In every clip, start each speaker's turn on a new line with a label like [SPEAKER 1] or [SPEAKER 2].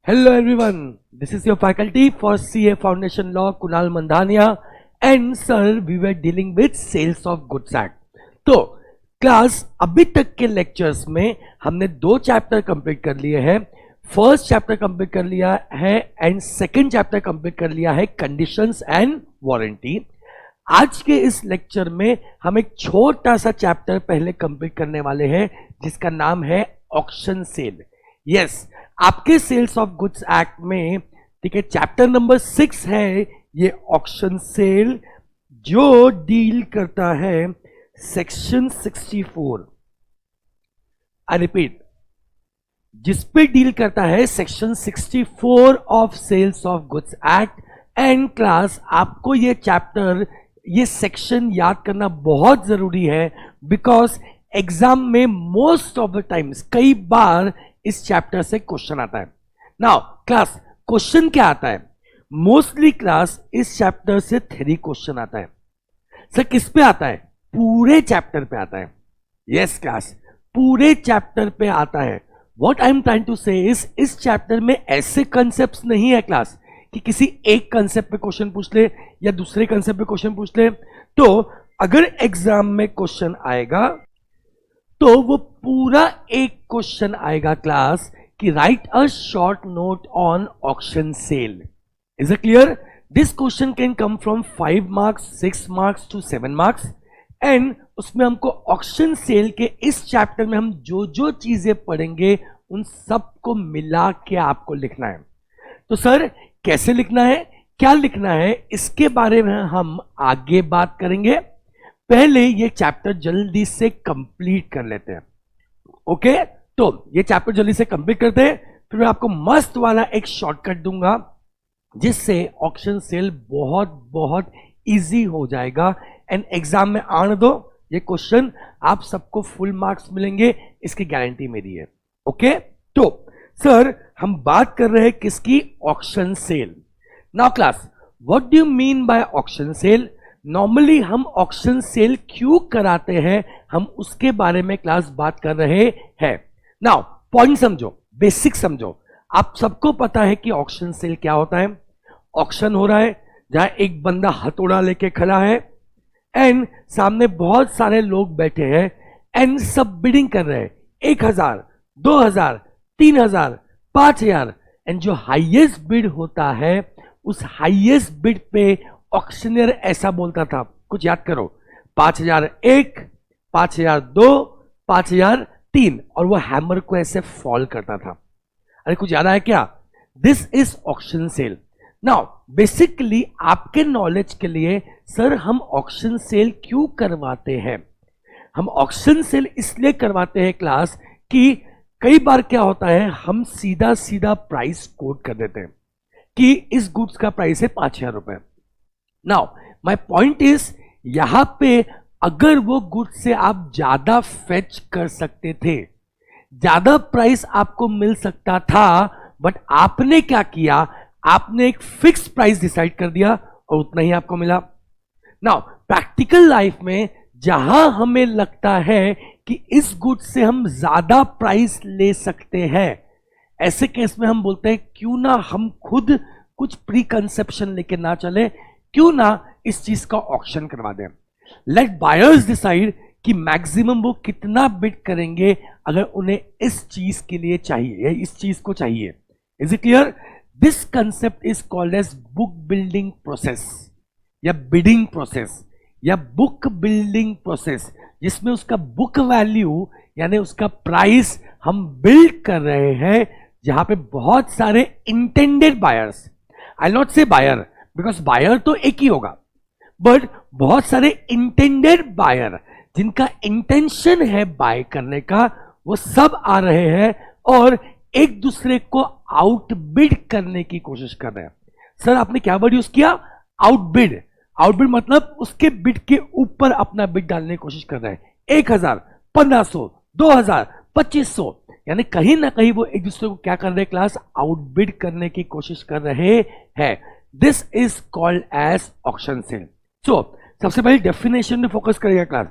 [SPEAKER 1] Hello everyone, this is your faculty for CA Foundation Law Kunal Mandhania and sir we were dealing with Sales of Goods Act. तो class अभी तक के lectures में हमने दो chapter complete कर लिए हैं. फर्स्ट चैप्टर कंप्लीट कर लिया है एंड सेकंड चैप्टर कंप्लीट कर लिया है कंडीशंस एंड वारंटी. आज के इस लेक्चर में हम एक छोटा सा चैप्टर पहले कंप्लीट करने वाले हैं जिसका नाम है ऑक्शन सेल. यस, आपके सेल्स ऑफ गुड्स एक्ट में ठीक है चैप्टर नंबर 6 है ये ऑक्शन सेल जो डील करता है सेक्शन 64. आई रिपीट, जिस पे डील करता है section 64 of sales of goods act. And class आपको ये चैप्टर ये सेक्शन याद करना बहुत जरूरी है बिकॉज एग्जाम में मोस्ट ऑफ द टाइम्स कई बार इस चैप्टर से क्वेश्चन आता है. नाउ क्लास क्वेश्चन क्या आता है? मोस्टली क्लास इस चैप्टर से 3 क्वेश्चन आता है. सर किस पे आता है? पूरे चैप्टर पे आता है. यस क्लास, पूरे चैप्टर पे आता है. What I am trying to say इस चैप्टर में ऐसे कंसेप्ट नहीं है क्लास कि किसी एक कंसेप्ट पे क्वेश्चन पूछ ले या दूसरे कंसेप्ट पे क्वेश्चन पूछ ले. तो अगर एग्जाम में क्वेश्चन आएगा तो वो पूरा एक क्वेश्चन आएगा क्लास कि write a short note on auction sale. Is it clear? This question can come from 5 marks 6 marks to 7 marks. And उसमें हमको ऑक्शन सेल के इस चैप्टर में हम जो जो चीजें पढ़ेंगे उन सबको मिला के आपको लिखना है. तो सर कैसे लिखना है, क्या लिखना है, इसके बारे में हम आगे बात करेंगे. पहले ये चैप्टर जल्दी से कंप्लीट कर लेते हैं. ओके, तो ये चैप्टर जल्दी से कंप्लीट करते हैं, फिर मैं आपको मस्त वाला एक शॉर्टकट दूंगा जिससे ऑक्शन सेल बहुत बहुत इजी हो जाएगा. एंड एग्जाम में आने दो ये क्वेश्चन, आप सबको फुल मार्क्स मिलेंगे, इसकी गारंटी मेरी है. ओके, तो सर हम बात कर रहे हैं किसकी? Auction sale. Now class what do you mean by auction sale? Normally हम ऑक्शन सेल क्यों कराते हैं हम उसके बारे में क्लास बात कर रहे हैं. नाउ पॉइंट समझो, बेसिक समझो. आप सबको पता है कि ऑक्शन सेल क्या होता है. ऑक्शन हो रहा है जहां एक बंदा हथौड़ा लेके खड़ा है एंड सामने बहुत सारे लोग बैठे हैं एंड सब बिडिंग कर रहे हैं. 1000, 2000, 3000, 5000 एंड जो हाईएस्ट बिड होता है उस हाईएस्ट बिड पे ऑक्शनियर ऐसा बोलता था, कुछ याद करो, 5001, 5002, 5003 और वो हैमर को ऐसे फॉल करता था. अरे कुछ याद आया क्या? This is auction sale. Now basically आपके नॉलेज के लिए सर हम ऑक्शन सेल क्यों करवाते हैं? हम ऑक्शन सेल इसलिए करवाते हैं क्लास कि कई बार क्या होता है हम सीधा सीधा प्राइस कोट कर देते हैं कि इस गुड्स का प्राइस है 5000 रुपए. नाउ माय पॉइंट इज यहां पे अगर वो गुड्स से आप ज्यादा फेच कर सकते थे, ज्यादा प्राइस आपको मिल सकता था, बट आपने क्या किया, आपने एक फिक्स प्राइस डिसाइड कर दिया और उतना ही आपको मिला. नाउ प्रैक्टिकल लाइफ में जहां हमें लगता है कि इस गुड्स से हम ज्यादा प्राइस ले सकते हैं, ऐसे केस में हम बोलते हैं क्यों ना हम खुद कुछ प्री कंसेप्शन लेके ना चले, क्यों ना इस चीज का ऑक्शन करवा दें. लेट बायर्स डिसाइड कि मैक्सिमम वो कितना बिड करेंगे अगर उन्हें इस चीज के लिए चाहिए, इस चीज को चाहिए. Is it clear? This concept is called as book building process या बिडिंग प्रोसेस या बुक बिल्डिंग प्रोसेस, जिसमें उसका बुक वैल्यू यानी उसका प्राइस हम बिल्ड कर रहे हैं, जहां पे बहुत सारे इंटेंडेड बायर्स, आई नॉट से बायर बिकॉज बायर तो एक ही होगा, बट बहुत सारे इंटेंडेड बायर जिनका इंटेंशन है बाय करने का, वो सब आ रहे हैं और एक दूसरे को आउटबिड करने की कोशिश कर रहे हैं. सर आपने क्या वर्ड यूज किया? आउटबिड. आउटबिड मतलब उसके बिड के ऊपर अपना बिड डालने की कोशिश कर रहे हैं. 1000, 1500, 2000, 2500 यानी कहीं ना कहीं वो एक दूसरे को क्या कर रहे हैं क्लास? आउटबिड करने की कोशिश कर रहे हैं. This is called as auction sale. So सबसे पहले डेफिनेशन में फोकस करेगा class.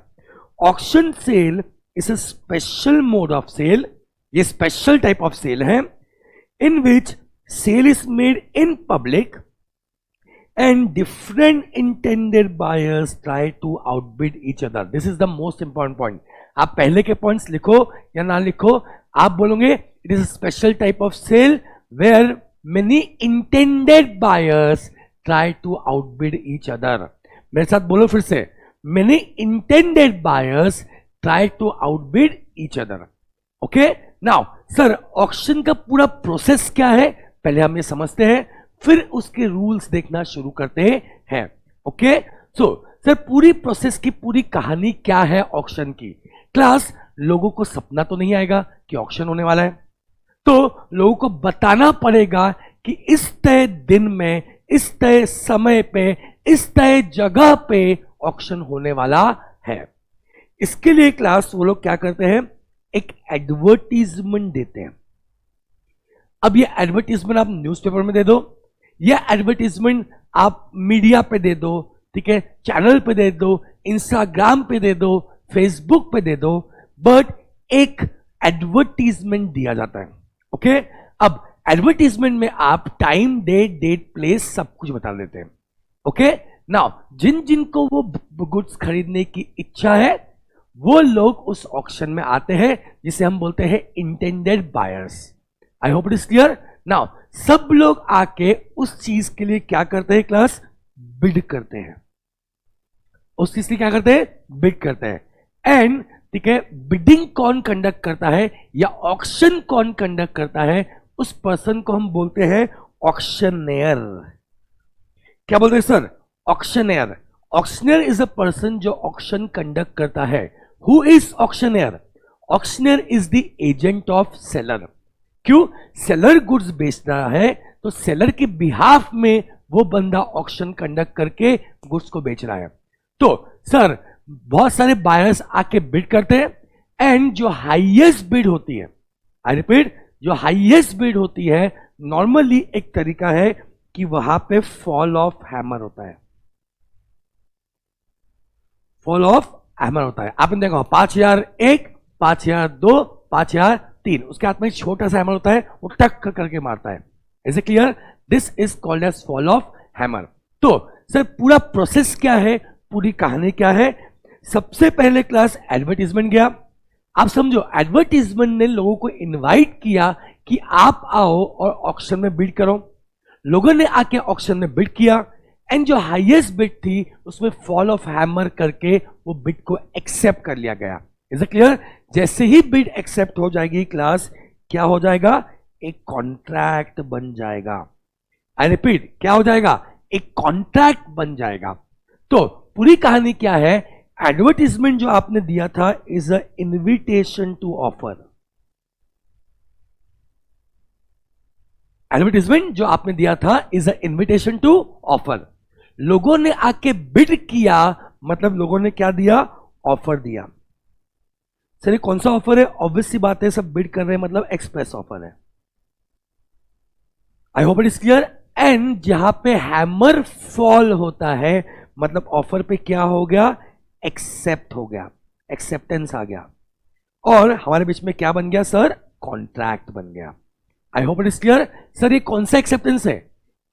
[SPEAKER 1] Auction sale is a special mode of sale. ये स्पेशल टाइप ऑफ सेल है in which sale is made in public and different intended buyers try to outbid each other. This is the most important point. आप पहले के points लिखो या ना लिखो, आप बोलोगे it is a special type of sale where many intended buyers try to outbid each other. मेरे साथ बोलो फिर से, many intended buyers try to outbid each other. Okay, now sir auction का पूरा प्रोसेस क्या है पहले हम ये समझते हैं, फिर उसके रूल्स देखना शुरू करते हैं. ओके, सो सर पूरी प्रोसेस की पूरी कहानी क्या है ऑक्शन की. क्लास, लोगों को सपना तो नहीं आएगा कि ऑक्शन होने वाला है, तो लोगों को बताना पड़ेगा कि इस तय दिन में, इस तय समय पे, इस तय जगह पे ऑक्शन होने वाला है. इसके लिए क्लास वो लोग क्या करते हैं, एक एडवर्टीजमेंट देते हैं. अब ये एडवर्टीजमेंट आप न्यूज़पेपर में दे दो, ये एडवर्टीजमेंट आप मीडिया पे दे दो, ठीक है, चैनल पे दे दो, इंस्टाग्राम पे दे दो, फेसबुक पे दे दो, बट एक एडवर्टीजमेंट दिया जाता है. ओके, अब एडवर्टीजमेंट में आप टाइम, डेट, प्लेस सब कुछ बता देते हैं. ओके, नाउ जिन जिनको वो गुड्स खरीदने की इच्छा है वो लोग उस ऑक्शन में आते हैं जिसे हम बोलते हैं intended buyers. I hope it is clear. Now सब लोग आके उस चीज के लिए क्या करते हैं क्लास, बिड करते हैं. उस चीज के क्या करते हैं, बिड करते हैं. एंड ठीक है, बिडिंग कौन कंडक्ट करता है या ऑक्शन कौन कंडक्ट करता है, उस पर्सन को हम बोलते हैं ऑक्शनेयर. क्या बोलते हैं sir, auctioneer. Auctioneer is a person जो ऑक्शन कंडक्ट करता है. Who is auctioneer? Auctioneer is the agent of seller. क्यों, सेलर गुड्स बेच रहा है तो सेलर के बिहाफ में वो बंदा ऑक्शन कंडक्ट करके गुड्स को बेच रहा है. तो सर बहुत सारे बायर्स आके बिड करते हैं एंड जो हाईएस्ट बिड होती है, आई रिपीट, जो हाईएस्ट बिड होती है, नॉर्मली एक तरीका है कि वहां पे फॉल ऑफ हैमर होता है. फॉल ऑफ हैमर होता है. आपने देखा 5001, 5002, 5003, उसके हाथ में एक छोटा सा हैमर होता है, वो टक करके मारता है. Is it clear? This is called as fall of hammer. तो सर पूरा प्रोसेस क्या है, पूरी कहानी क्या है. सबसे पहले क्लास एडवर्टीजमेंट गया. आप समझो, एडवर्टीजमेंट ने लोगों को इनवाइट किया कि आप आओ और ऑक्शन में बिड करो. लोगों ने आके ऑक्शन में बिड किया एंड जो हाईएस्ट बिड थी उसमें फॉल ऑफ हैमर करके वो बिड को एक्सेप्ट कर लिया गया. Is it clear? जैसे ही बिड एक्सेप्ट हो जाएगी क्लास, क्या हो जाएगा, एक कॉन्ट्रैक्ट बन जाएगा. आई रिपीट, क्या हो जाएगा, एक कॉन्ट्रैक्ट बन जाएगा. तो पूरी कहानी क्या है, एडवर्टीजमेंट जो आपने दिया था is a invitation to offer. Advertisement जो आपने दिया था is a invitation to offer. लोगों ने आके बिड किया, मतलब लोगों ने क्या दिया, ऑफर दिया. सर ये कौन सा ऑफर है? ऑब्वियस सी बात है, सब बिड कर रहे हैं, मतलब एक्सप्रेस ऑफर है. आई hope it is clear. And जहां पे हैमर फॉल होता है, मतलब ऑफर पे क्या हो गया, एक्सेप्ट हो गया, एक्सेप्टेंस आ गया, और हमारे बीच में क्या बन गया सर, कॉन्ट्रैक्ट बन गया. आई hope it is clear. Sir ये कौन सा एक्सेप्टेंस है?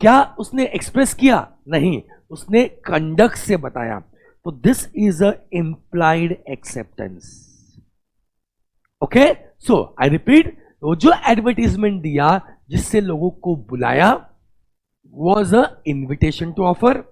[SPEAKER 1] क्या उसने एक्सप्रेस किया? नहीं, उसने कंडक्ट से बताया. तो this is a implied acceptance. Okay, so I repeat, वो जो एडवर्टीजमेंट दिया जिससे लोगों को बुलाया was a invitation to offer.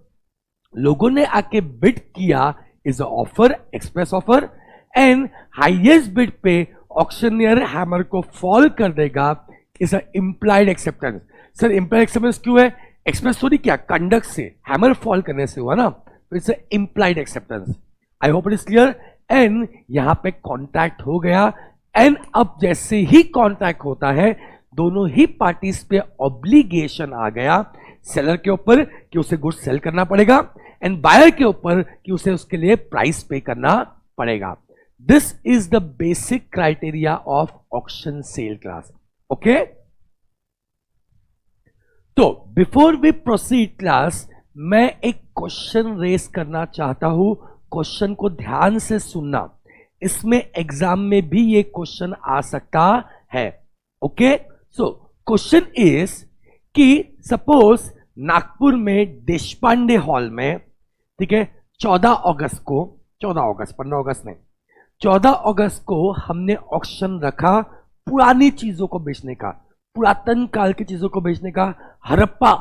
[SPEAKER 1] लोगों ने आके बिड किया is a offer, express offer. And highest bid पे ऑक्शनियर हैमर को फॉल कर देगा is a implied acceptance. Sir implied acceptance क्यों है? एक्सप्रेस थोड़ी क्या, कंडक्ट से, हैमर फॉल करने से हुआ ना, तो it's a implied acceptance. I hope it is clear. And यहां पे कॉन्ट्रैक्ट हो गया. एंड अब जैसे ही कॉन्ट्रैक्ट होता है, दोनों ही पार्टीज पे ऑब्लिगेशन आ गया, सेलर के ऊपर कि उसे गुड्स सेल करना पड़ेगा एंड बायर के ऊपर कि उसे उसके लिए प्राइस पे करना पड़ेगा. This is the basic criteria of auction sale class. Okay, तो बिफोर वी प्रोसीड क्लास, मैं एक क्वेश्चन रेस करना चाहता हूं. क्वेश्चन को ध्यान से सुनना, इसमें एग्जाम में भी ये क्वेश्चन आ सकता है. ओके, सो क्वेश्चन इज, कि सपोज नागपुर में देशपांडे हॉल में, ठीक है, 14 अगस्त को, 14 अगस्त, 15 अगस्त नहीं, 14 अगस्त को हमने ऑक्शन रखा पुरानी चीजों को बेचने का, पुरातन काल की चीजों को बेचने का, हड़प्पा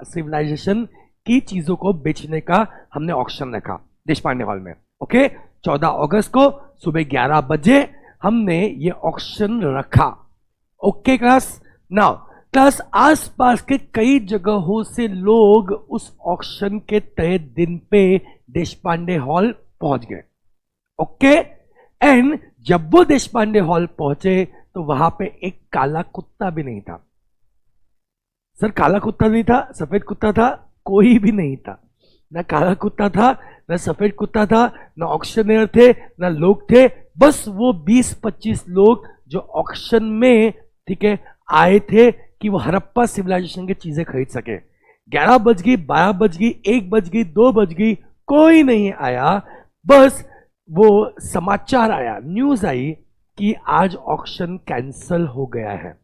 [SPEAKER 1] सिविलाइजेशन की चीजों को बेचने का हमने ऑक्शन रखा देशपांडे हॉल में। ओके, 14 अगस्त को सुबह 11 बजे हमने ये ऑक्शन रखा। ओके क्लास, नाउ क्लास आसपास के कई जगहों से लोग उस ऑक्शन के तय दिन पे देशपांडे हॉल पहुंच गए। ओके, एंड जब वो देशपांडे हॉल पहुंचे तो वहां पे एक काला कुत्ता भी नहीं था। सर काला कुत्ता नहीं था, सफेद कुत्ता था? कोई भी नहीं था, ना काला कुत्ता था, ना सफेद कुत्ता था, ना ऑक्शनर थे, ना लोग थे। बस वो 20-25 लोग जो ऑक्शन में, ठीक है, आए थे कि वो हड़प्पा सिविलाइजेशन की चीजें खरीद सके। 11 बज गई, 12 बज गई, 1 बज गई, 2 बज गई, कोई नहीं आया। बस वो समाचार आया, न्यूज आई कि आज ऑक्शन कैंसल हो गया है।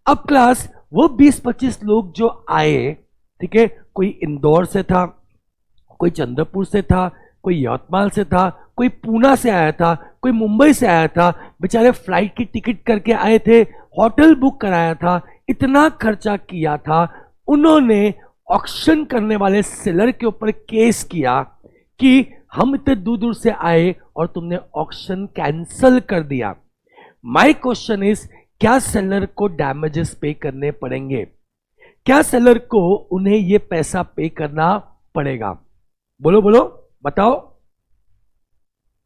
[SPEAKER 1] अब क्लास वो 20-25 लोग जो आए, ठीक है, कोई इंदौर से था, कोई चंद्रपुर से था, कोई यवतमाल से था, कोई पूना से आया था, कोई मुंबई से आया था, बेचारे फ्लाइट की टिकट करके आए थे, होटल बुक कराया था, इतना खर्चा किया था। उन्होंने ऑक्शन करने वाले सेलर के ऊपर केस किया कि हम इतने दूर दूर से आए और तुमने ऑक्शन कैंसल कर दिया। माय क्वेश्चन इज, क्या सेलर को डैमेजेस पे करने पड़ेंगे? क्या सेलर को उन्हें ये पैसा पे करना पड़ेगा? बोलो बोलो, बताओ।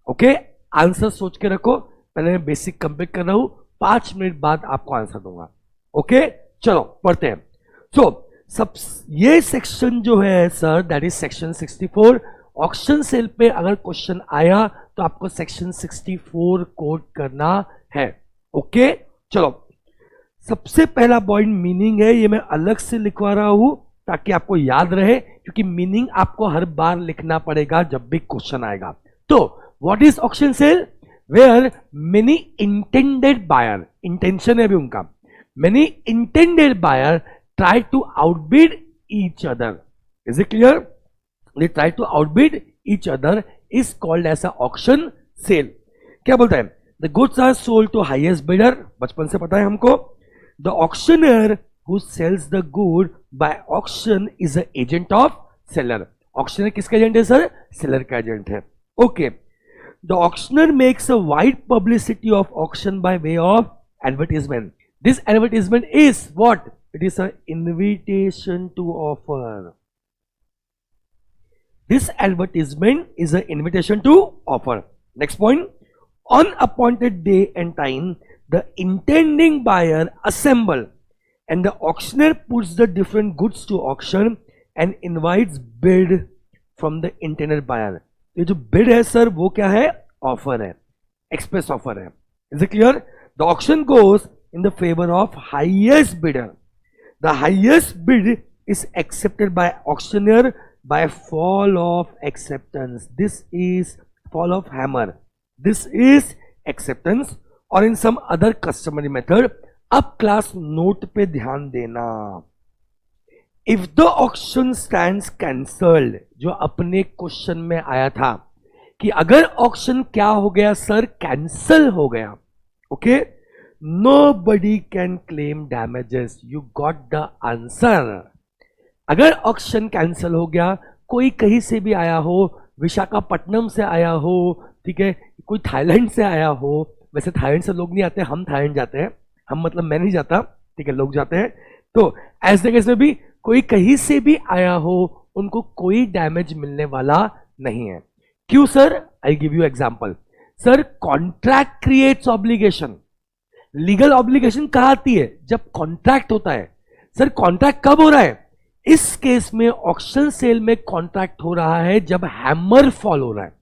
[SPEAKER 1] ओके, आंसर सोच के रखो, पहले मैं बेसिक कंप्लीट कर रहा हूं, 5 मिनट बाद आपको आंसर दूंगा। ओके, चलो पढ़ते हैं। सब ये सेक्शन जो है sir, that is section 64। Auction sale पे अगर क्वेश्चन आया तो आपको सेक्शन 64 कोड करना है। ओके, चलो सबसे पहला पॉइंट मीनिंग है, ये मैं अलग से लिखवा रहा हूं ताकि आपको याद रहे, क्योंकि मीनिंग आपको हर बार लिखना पड़ेगा जब भी क्वेश्चन आएगा। तो what is auction sale? Where many intended buyer, intention है अभी उनका, many intended buyer try to outbid each other. Is it clear? They try to outbid each other is called as a auction sale. क्या बोलता है? The goods are sold to highest bidder, बचपन से पता है हमको। The auctioneer who sells the good by auction is the agent of seller. Auctioneer किसका agent है सर? सेलर का एजेंट है। Okay. The auctioneer makes a wide publicity of auction by way of advertisement. This advertisement is what? It is an invitation to offer. This advertisement is an invitation to offer. Next point. On appointed day and time, the intending buyer assemble and the auctioneer puts the different goods to auction and invites bid from the intended buyer. ये जो bid है sir वो क्या है? Offer है, express offer है। Is it clear? The auction goes in the favor of highest bidder. The highest bid is accepted by auctioneer by fall of acceptance. This is fall of hammer. This is acceptance or in some other customary method. अब class note पे ध्यान देना। If the auction stands cancelled, जो अपने question में आया था कि अगर ऑक्शन क्या हो गया सर? कैंसल हो गया। Okay, nobody can claim damages. You got the answer. अगर ऑक्शन कैंसल हो गया, कोई कहीं से भी आया हो, विशाखापट्टनम से आया हो, ठीक है, कोई थाईलैंड से आया हो, वैसे थाईलैंड से लोग नहीं आते, हम थाईलैंड जाते हैं, हम मतलब मैं नहीं जाता, ठीक है, लोग जाते हैं। तो ऐसे केस में भी कोई कहीं से भी आया हो, उनको कोई डैमेज मिलने वाला नहीं है। क्यों sir? I give you example. Sir contract creates obligation. Legal obligation कहाँ आती है? जब कॉन्ट्रैक्ट होता है। सर कॉन्ट्रैक्ट कब हो रहा है? इस केस में ऑक्शन सेल में कॉन्ट्रैक्ट हो रहा है जब हैमर फॉल हो रहा है।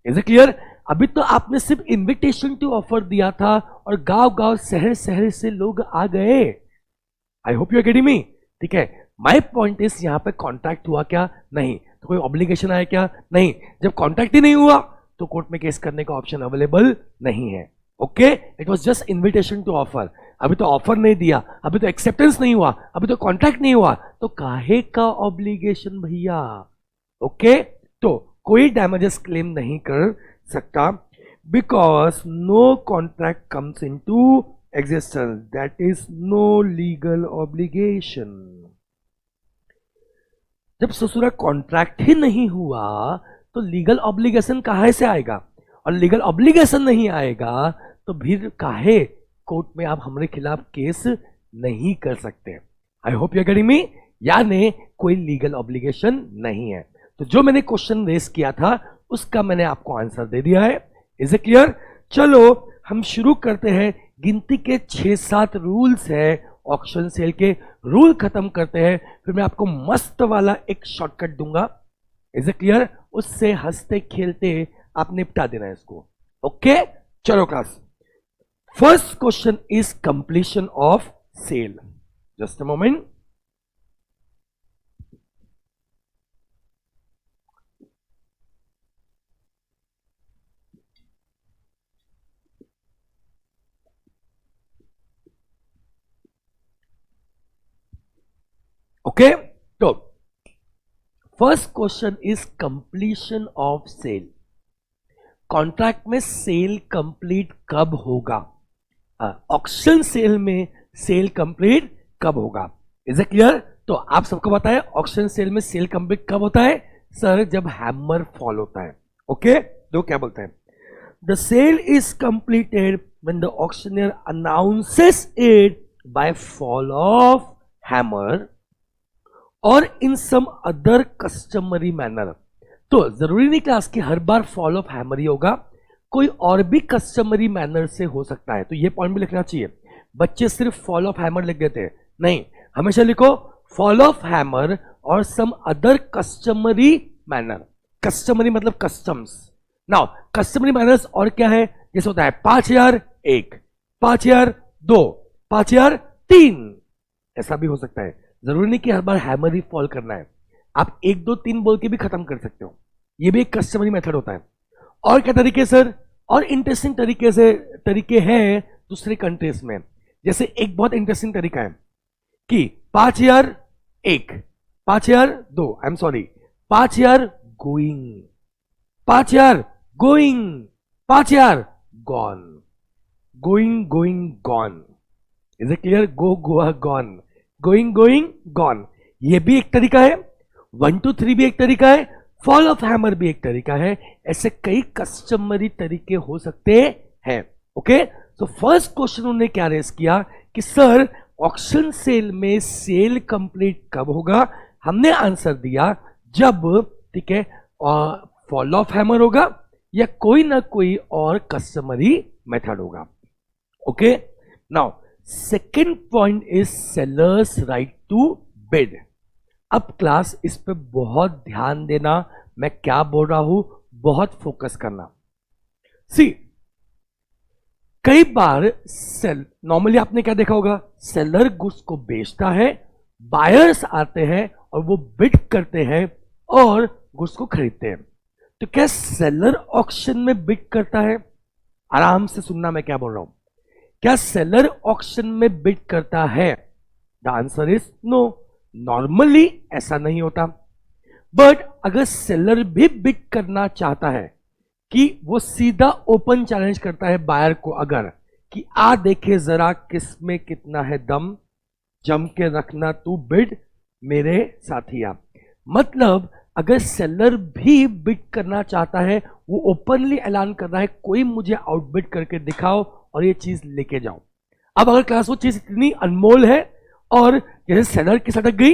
[SPEAKER 1] Is it clear? अभी तो आपने सिर्फ इन्विटेशन टू ऑफर दिया था और गांव गांव शहर शहर से लोग आ गए। I hope you are getting me, ठीक है। माय पॉइंट इज यहां पे कॉन्ट्रैक्ट हुआ क्या? नहीं। तो कोई ऑब्लिगेशन आया क्या? नहीं। जब कॉन्ट्रैक्ट ही नहीं हुआ तो कोर्ट में केस करने का ऑप्शन अवेलेबल नहीं है। Okay, it was just invitation to offer. अभी तो ऑफर नहीं दिया, अभी तो एक्सेप्टेंस नहीं हुआ, अभी तो कॉन्ट्रैक्ट नहीं हुआ, तो काहे का ऑब्लिगेशन भैया? ओके, तो कोई डैमेजेस क्लेम नहीं कर सकता, because no contract comes into existence, that is no legal obligation. जब ससुरा कॉन्ट्रैक्ट ही नहीं हुआ तो लीगल ऑब्लिगेशन कहां से आएगा? और लीगल ऑब्लिगेशन नहीं आएगा तो फिर काहे कोर्ट में आप हमारे खिलाफ केस नहीं कर सकते। आई होप यू गेटिंग मी, यानी कोई लीगल ऑब्लिगेशन नहीं है। तो जो मैंने क्वेश्चन रेस किया था उसका मैंने आपको आंसर दे दिया है। Is it clear? चलो हम शुरू करते हैं। गिनती के 6-7 रूल्स है ऑक्शन सेल के, रूल खत्म करते हैं, फिर मैं आपको मस्त वाला एक शॉर्टकट दूंगा। Is it clear? उससे हंसते खेलते आप निपटा देना है इसको। ओके, चलो class. First question is completion of sale. Just a moment. Okay, तो first question is completion of sale. Contract में सेल कंप्लीट कब होगा? ऑक्शन सेल में सेल कंप्लीट कब होगा? Is it clear? तो आप सबको पता है ऑक्शन सेल में सेल कंप्लीट कब होता है सर? जब हैमर फॉल होता है। ओके, तो क्या बोलते हैं? The sale is completed when the auctioneer announces it by fall of hammer और in some other customary manner. तो जरूरी नहीं क्लास कि हर बार फॉल ऑफ हैमर ही होगा, कोई और भी कस्टमरी मैनर से हो सकता है। तो ये पॉइंट भी लिखना चाहिए। बच्चे सिर्फ फॉल ऑफ हैमर लिख देते हैं, नहीं, हमेशा लिखो फॉल ऑफ हैमर और some other customary manner. Customary मतलब कस्टम्स। नाउ कस्टमरी मैनर्स और क्या है? जैसे होता है 5001, 5002, 5003, ऐसा भी हो सकता है। जरूरी नहीं कि हर बार हैमर ही फॉल करना है, आप 1 2 3 बोल के भी खत्म कर सकते हो। ये भी एक कस्टमरी मेथड होता है। और क्या तरीके सर? और इंटरेस्टिंग तरीके हैं दूसरे कंट्रीज में। जैसे एक बहुत इंटरेस्टिंग तरीका है कि 5001, 5002, I am sorry, 5000 going, 5000 going, 5000 gone, going going gone. Is it clear? Go Goa gone, going going gone, ये भी एक तरीका है। 1 2 3 भी एक तरीका है, फॉल ऑफ हैमर भी एक तरीका है। ऐसे कई कस्टमरी तरीके हो सकते हैं। ओके, तो फर्स्ट क्वेश्चन उन्होंने क्या रेस किया कि सर ऑक्शन सेल में सेल कंप्लीट कब होगा? हमने आंसर दिया जब, ठीक है, फॉल ऑफ हैमर होगा या कोई ना कोई और कस्टमरी मेथड होगा। Okay, now second point is sellers right to bid. अब क्लास इस पे बहुत ध्यान देना, मैं क्या बोल रहा हूं बहुत फोकस करना। सी, कई बार नॉर्मली आपने क्या देखा होगा, सेलर गुड्स को बेचता है, बायर्स आते हैं और वो बिड करते हैं और गुड्स को खरीदते हैं। तो क्या सेलर ऑक्शन में बिड करता है? आराम से सुनना मैं क्या बोल रहा हूं। क्या सेलर ऑक्शन में बिड करता है? The answer is no. Normally ऐसा नहीं होता। बट अगर सेलर भी बिड करना चाहता है कि वो सीधा ओपन चैलेंज करता है बायर को, अगर कि आ देखे जरा किसमें कितना है दम, जम के रखना तू बिड मेरे साथिया। मतलब अगर सेलर भी बिड करना चाहता है, वो ओपनली ऐलान कर रहा है कोई मुझे आउटबिड करके दिखाओ और ये चीज लेके जाओ। अब अगर क्लास वो चीज इतनी अनमोल है और जैसे सेलर की सटक गई,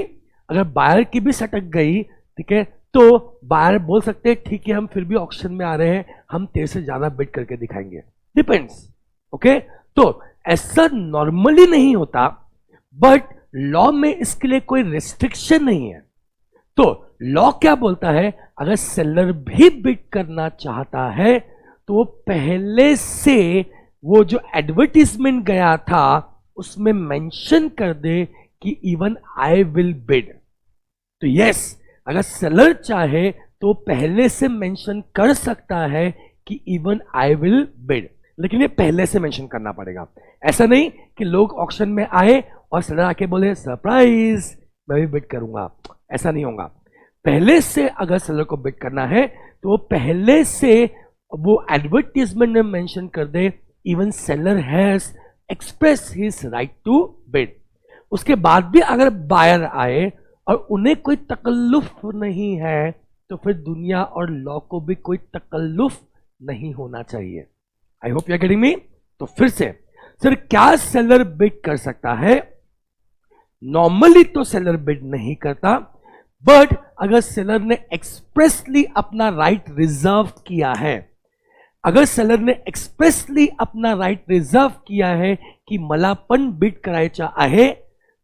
[SPEAKER 1] अगर बायर की भी सटक गई, ठीक है, तो बायर बोल सकते हैं ठीक है हम फिर भी ऑक्शन में आ रहे हैं, हम तेरे से ज्यादा बिड करके दिखाएंगे। डिपेंड्स। ओके, तो ऐसा नॉर्मली नहीं होता, बट लॉ में इसके लिए कोई रिस्ट्रिक्शन नहीं है। तो लॉ क्या बोलता है? अगर सेलर भी बिड करना चाहता है तो वो पहले से वो जो एडवर्टीजमेंट गया था उसमें मेंशन कर दे कि इवन आई विल बिड। तो यस, अगर सेलर चाहे तो पहले से मेंशन कर सकता है कि इवन आई विल बिड। लेकिन ये पहले से मेंशन करना पड़ेगा। ऐसा नहीं कि लोग ऑक्शन में आए और सेलर आके बोले सरप्राइज मैं भी बिड करूंगा, ऐसा नहीं होगा। पहले से अगर सेलर को बिड करना है तो वो पहले से वो एडवर्टीजमेंट में मेंशन कर दे even seller has express his right to bid. उसके बाद भी अगर बायर आए और उन्हें कोई तकल्लुफ नहीं है तो फिर दुनिया और लॉ को भी कोई तकल्लुफ नहीं होना चाहिए। I hope you are getting me. तो फिर से सर क्या सेलर बिड कर सकता है? नॉर्मली तो सेलर बिड नहीं करता, बट अगर सेलर ने एक्सप्रेसली अपना राइट रिजर्व किया है, अगर सेलर ने एक्सप्रेसली अपना राइट रिजर्व किया है कि मला पण बिड करायचा आहे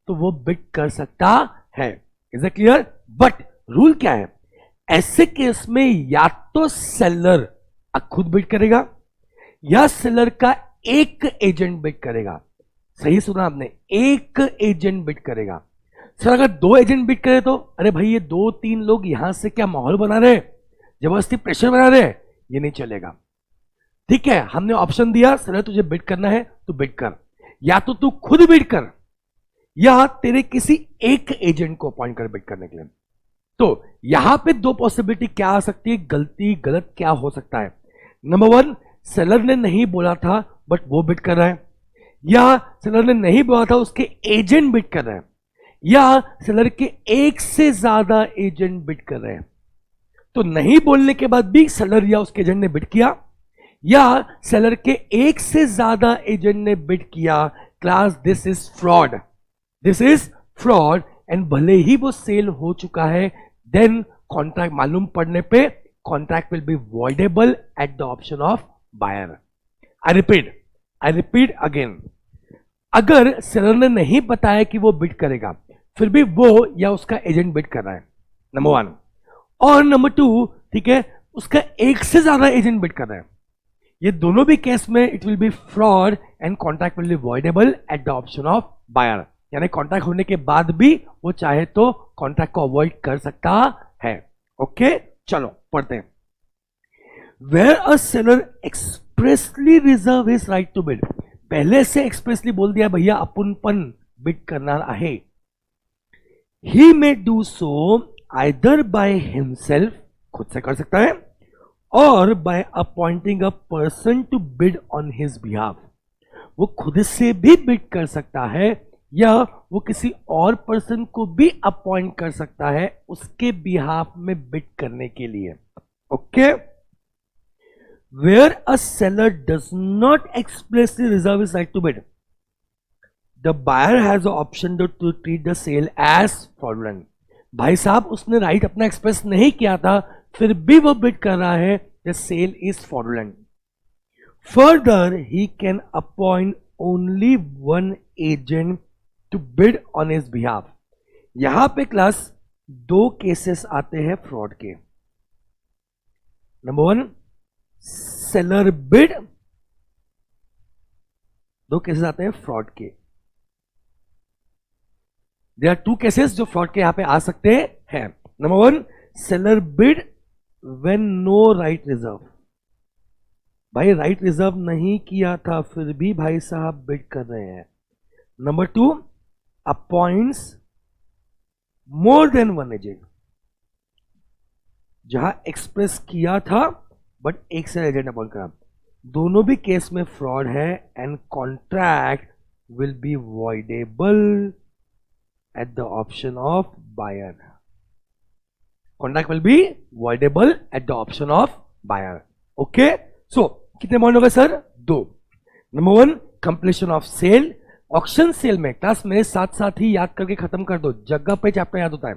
[SPEAKER 1] तो वो बिड कर सकता है। Is it clear? But rule क्या है? ऐसे केस में या तो सेलर खुद बिड करेगा या सेलर का एक एजेंट बिड करेगा। सही सुना आपने, एक एजेंट बिड करेगा। सर अगर दो एजेंट बिड करे तो अरे भाई ये दो तीन लोग यहां से क्या माहौल बना रहे, जबरदस्ती प्रेशर बना रहे, ये नहीं चलेगा। ठीक है, हमने ऑप्शन दिया सेलर तुझे बिड करना है तो बिड कर, या तो तू खुद बिड कर या तेरे किसी एक एजेंट को अपॉइंट कर बिड करने के लिए। तो यहां पे दो पॉसिबिलिटी क्या आ सकती है, गलती गलत क्या हो सकता है। नंबर वन, सेलर ने नहीं बोला था बट वो बिड कर रहा है, या सेलर ने नहीं बोला था उसके एजेंट बिड कर रहे हैं, या सेलर के एक से ज्यादा एजेंट बिड कर रहे हैं। तो नहीं बोलने के बाद भी सेलर या उसके एजेंट ने बिड किया, या सेलर के एक से ज्यादा एजेंट ने बिड किया। Class this is fraud, this is fraud. And भले ही वो सेल हो चुका है, देन कॉन्ट्रैक्ट मालूम पड़ने पे contract will be voidable at the option of buyer. I repeat again, अगर सेलर ने नहीं बताया कि वो बिड करेगा फिर भी वो या उसका एजेंट बिड कर रहा है, नंबर वन। और नंबर टू, ठीक है, उसका एक से ज्यादा एजेंट बिड कर रहा है, ये दोनों भी केस में it will be fraud and contract will be voidable at the option of buyer. यानी कॉन्ट्रैक्ट होने के बाद भी वो चाहे तो कॉन्ट्रैक्ट को अवॉइड कर सकता है। ओके, चलो पढ़ते हैं। Where a seller expressly reserve his right to bid, पहले से एक्सप्रेसली बोल दिया भैया अपुनपन बिड करना है। He may do so either by himself, खुद से कर सकता है, और by appointing a person to bid on his behalf, वो खुद से भी बिड कर सकता है या वो किसी और पर्सन को भी अपॉइंट कर सकता है उसके बिहाफ में बिड करने के लिए। Okay, where a seller does not expressly reserve his right to bid, the buyer has option to treat the sale as fraudulent. भाई साहब उसने राइट अपना एक्सप्रेस नहीं किया था फिर भी वो बिड कर रहा है, the sale is fraudulent. Further he can appoint only one agent to bid on his behalf. यहां पे क्लास दो केसेस आते हैं फ्रॉड के। नंबर वन, सेलर बिड, दो केसेस आते हैं फ्रॉड के। देयर आर टू केसेस जो फ्रॉड के यहां पे आ सकते हैं। Number one, seller bid when no right reserve, भाई राइट रिजर्व नहीं किया था फिर भी भाई साहब बिड कर रहे हैं। Number two, appoints more than one agent, जहां एक्सप्रेस किया था बट एक से एजेंट अपॉइंट करा। दोनों भी केस में फ्रॉड है and contract will be voidable at the option of buyer. Contract will be voidable at the option of buyer. Okay, so कितने पॉइंट हो गए सर? दो। Number one, completion of sale. Auction sale में class मेरे साथ साथ ही याद करके खत्म कर दो, जगह पे चैप्टर याद होता है।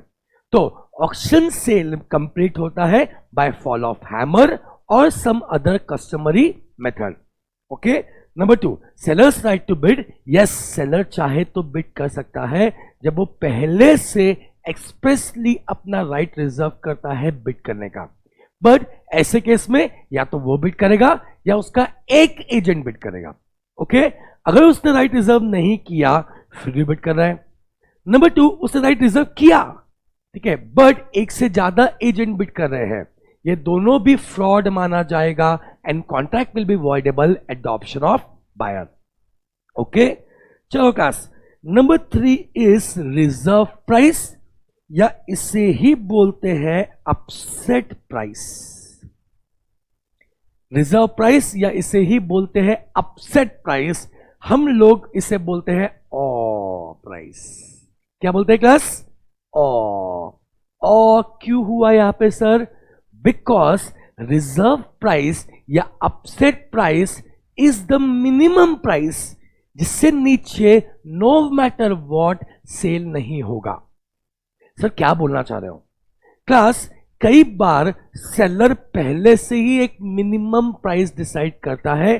[SPEAKER 1] तो ऑक्शन सेल कंप्लीट होता है बाय फॉल ऑफ हैमर और some other customary method. Okay, number two, sellers right to bid. Yes, seller चाहे तो बिड कर सकता है जब वो पहले से एक्सप्रेसली अपना राइट रिजर्व करता है बिड करने का। बट ऐसे केस में या तो वो बिड करेगा या उसका एक एजेंट बिड करेगा। ओके, अगर उसने राइट रिजर्व नहीं किया फिर भी बिड कर रहा है। नंबर टू, उसने राइट रिजर्व किया, ठीक है, बट एक से ज्यादा एजेंट बिड कर रहे हैं, ये दोनों भी फ्रॉड माना जाएगा and contract will be voidable at the option of buyer. Okay, चलो class. Number 3 is reserve price, या इसे ही बोलते हैं अपसेट प्राइस. रिजर्व प्राइस या इसे ही बोलते हैं अपसेट प्राइस. हम लोग इसे बोलते हैं ऑ प्राइस. क्या बोलते हैं क्लास? ऑ क्यों हुआ यहां पे सर? बिकॉज रिजर्व प्राइस या upset price is the minimum price, जिससे नीचे नो मैटर व्हाट सेल नहीं होगा. सर क्या बोलना चाह रहे हो? क्लास, कई बार सेलर पहले से ही एक मिनिमम प्राइस डिसाइड करता है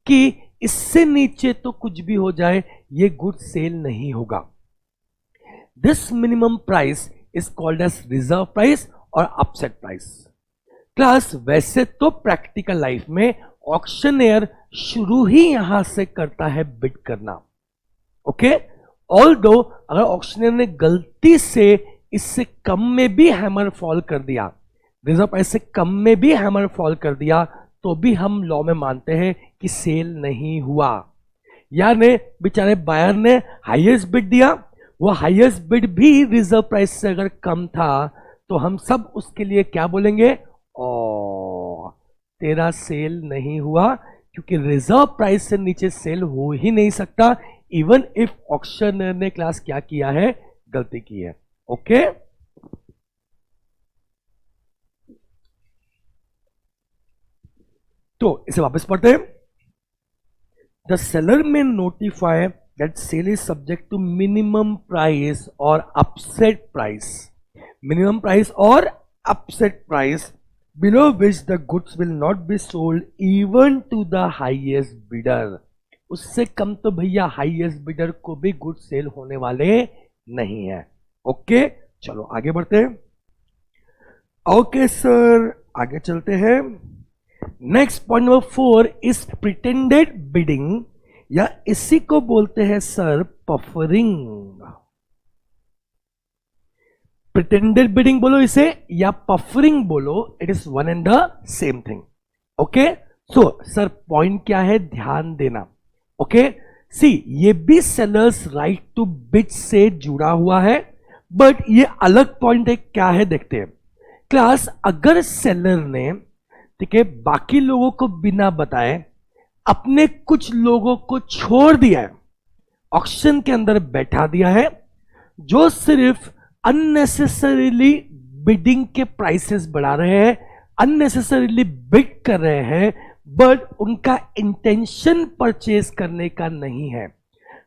[SPEAKER 1] कि इससे नीचे तो कुछ भी हो जाए ये गुड सेल नहीं होगा. This minimum price is called as reserve price और अपसेट प्राइस. क्लास, वैसे तो प्रैक्टिकल लाइफ में ऑक्शनियर शुरू ही यहां से करता है बिड करना. ओके, ऑल्दो अगर ऑक्शनियर ने गलती से इससे कम में भी हैमर फॉल कर दिया, रिजर्व प्राइस से कम में भी हैमर फॉल कर दिया, तो भी हम लॉ में मानते हैं कि सेल नहीं हुआ. यानी बेचारे बायर ने हाईएस्ट बिड दिया, वो हाईएस्ट बिड भी रिजर्व प्राइस से अगर कम था, तो हम सब उसके लिए क्या बोलेंगे? ओ, तेरा सेल नहीं हुआ, क्योंकि रिजर्व प्राइस से नीचे सेल हो ही नहीं सकता, इवन इफ ऑक्शनर ने क्लास क्या किया है? गलती की है. ओके, तो इसे वापस पढ़ते हैं. The seller may notify that sale is subject to minimum price और अपसेट प्राइस. मिनिमम प्राइस और upset price below which the goods will not be sold even to the highest bidder. उससे कम तो भैया हाईएस्ट बिडर को भी good cell होने वाले नहीं है. ओके, चलो आगे बढ़ते हैं. ओके सर, आगे चलते हैं. Next point number 4 is pretended bidding, या इसी को बोलते हैं सर पफरिंग. प्रिटेंडेड बिडिंग बोलो इसे या पफरिंग बोलो, it is one and the same thing. Okay, so sir point क्या है? ध्यान देना. ओके, सी ये भी सेलर्स राइट टू बिड से जुड़ा हुआ है, बट ये अलग पॉइंट है. क्या है देखते हैं. क्लास, अगर सेलर ने, ठीक है, बाकी लोगों को बिना बताए अपने कुछ लोगों को छोड़ दिया है, ऑक्शन के अंदर बैठा दिया है, जो सिर्फ अननेसेसरीली बिडिंग के प्राइसेस बढ़ा रहे हैं, अननेसेसरीली बिड कर रहे हैं, बट उनका इंटेंशन परचेज करने का नहीं है.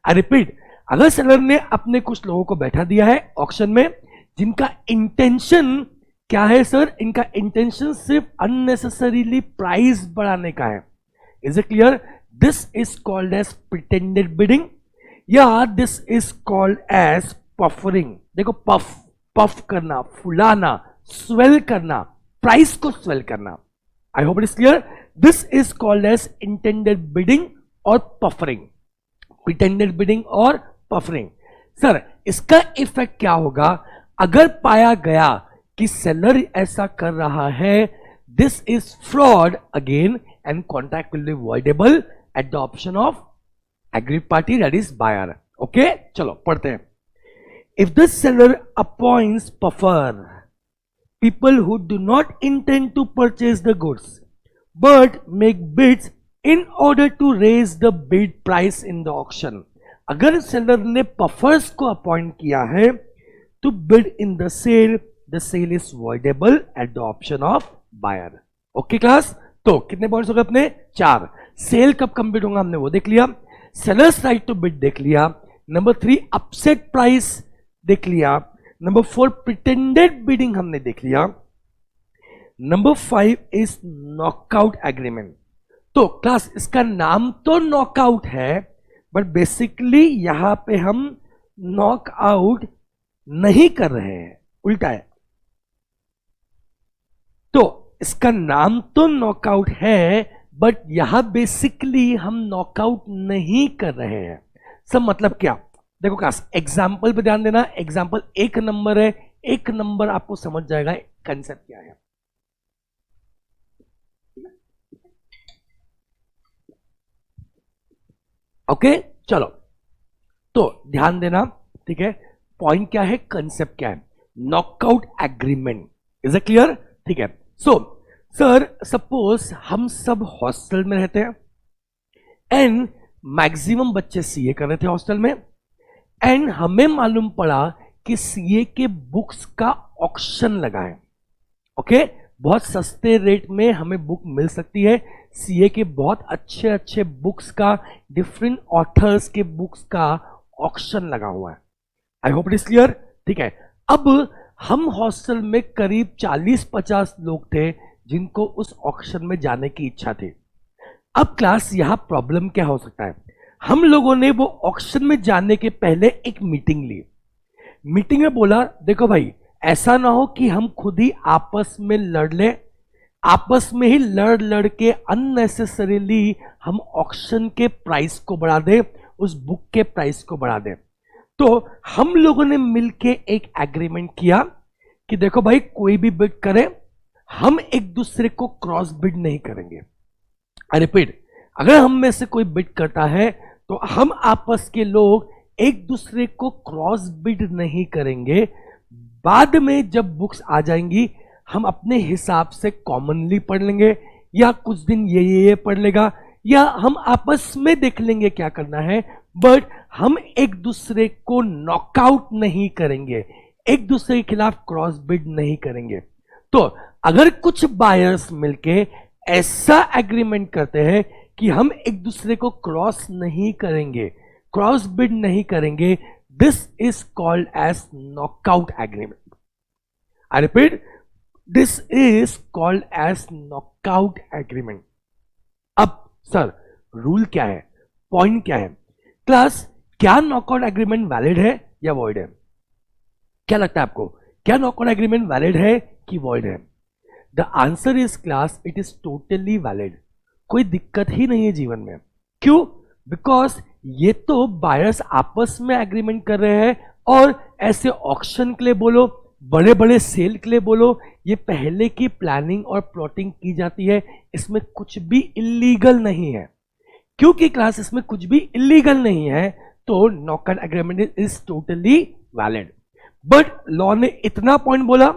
[SPEAKER 1] आई रिपीट, अगर सेलर ने अपने कुछ लोगों को बैठा दिया है ऑक्शन में, जिनका इंटेंशन क्या है सर? इनका इंटेंशन सिर्फ अननेसेसरीली प्राइस बढ़ाने का है. Is it clear? This is called as pretended bidding, या this is called as puffering. देखो, पफ करना, फुलाना, स्वेल करना, प्राइस को स्वेल करना. I hope it is clear. This is called as intended bidding और पफरिंग. प्रिटेंडेड बिडिंग और पफरिंग. Sir, इसका इफेक्ट क्या होगा अगर पाया गया कि सेलर ऐसा कर रहा है? This is fraud again and contract will be voidable at the option of agreed party, that is buyer. Okay, चलो पढ़ते हैं. If the seller appoints puffer, people who do not intend to purchase the goods but make bids in order to raise the bid price in the auction. अगर seller ने puffers को appoint किया है to bid in the sale is voidable at the option of buyer. Okay class, तो कितने points हो गए अपने? 4. सेल कब कंप्लीट होगा हमने वो देख लिया. सेलर्स राइट टू बिड देख लिया. नंबर 3 अपसेट प्राइस देख लिया. नंबर 4 प्रिटेंडेड बिडिंग हमने देख लिया. Number 5 is knockout agreement. तो क्लास, इसका नाम तो नॉकआउट है, बट बेसिकली यहां पे हम नॉकआउट नहीं कर रहे हैं, उल्टा है. तो इसका नाम तो नॉकआउट है, बट यहां बेसिकली हम नॉकआउट नहीं कर रहे हैं. सब मतलब क्या? देखो क्लास, एग्जाम्पल पे ध्यान देना. एग्जाम्पल 1 नंबर है, 1 नंबर आपको समझ जाएगा कंसेप्ट क्या है. ओके चलो, तो ध्यान देना, ठीक है। पॉइंट क्या है, कंसेप्ट क्या है, knockout agreement, is it clear? ठीक है। सो सर सपोज हम सब हॉस्टल में रहते हैं एंड मैक्सिमम बच्चे सीए कर रहे थे हॉस्टल में, एंड हमें मालूम पड़ा कि सीए के बुक्स का ऑक्शन लगा है। ओके, बहुत सस्ते रेट में हमें बुक मिल सकती है, सीए के बहुत अच्छे अच्छे बुक्स का, डिफरेंट ऑथर्स के बुक्स का ऑक्शन लगा हुआ है। आई होप इट इज क्लियर, ठीक है। अब हम हॉस्टल में करीब 40-50 लोग थे जिनको उस ऑक्शन में जाने की इच्छा थी। अब क्लास यहां प्रॉब्लम क्या हो सकता है, हम लोगों ने वो ऑक्शन में जाने के पहले एक मीटिंग ली। मीटिंग में बोला देखो भाई, ऐसा ना हो कि हम खुद ही आपस में लड़ ले, आपस में ही लड़ लड़ के अननेसेसरीली हम ऑक्शन के प्राइस को बढ़ा दे, उस बुक के प्राइस को बढ़ा दे। तो हम लोगों ने मिलके एक एग्रीमेंट किया कि देखो भाई, कोई भी बिड करे, हम एक दूसरे को क्रॉस बिड नहीं करेंगे। आई रिपीट, अगर हम में से कोई बिड करता है तो हम आपस के लोग एक दूसरे को क्रॉस बिड नहीं करेंगे। बाद में जब बुक्स आ जाएंगी हम अपने हिसाब से कॉमनली पढ़ लेंगे, या कुछ दिन ये पढ़ लेगा, या हम आपस में देख लेंगे क्या करना है, बट हम एक दूसरे को नॉकआउट नहीं करेंगे, एक दूसरे के खिलाफ क्रॉस बिड नहीं करेंगे। तो अगर कुछ बायर्स मिलके ऐसा एग्रीमेंट करते हैं कि हम एक दूसरे को क्रॉस नहीं करेंगे, क्रॉस बिड नहीं करेंगे, this is called as knockout agreement. I repeat, this is called as knockout agreement. अब सर रूल क्या है, पॉइंट क्या है क्लास, क्या नॉकआउट एग्रीमेंट वैलिड है या वॉइड है? क्या लगता है आपको, क्या नॉकआउट एग्रीमेंट वैलिड है कि वॉइड है? The answer is class, it is totally valid. कोई दिक्कत ही नहीं है जीवन में। क्यों? बिकॉज ये तो बायर्स आपस में एग्रीमेंट कर रहे हैं, और ऐसे ऑक्शन के लिए बोलो, बड़े बड़े सेल के लिए बोलो, ये पहले की प्लानिंग और प्लॉटिंग की जाती है, इसमें कुछ भी इलीगल नहीं है। क्योंकि क्लास इसमें कुछ भी इलीगल नहीं है, तो knockout agreement is totally valid. But law ने इतना पॉइंट बोला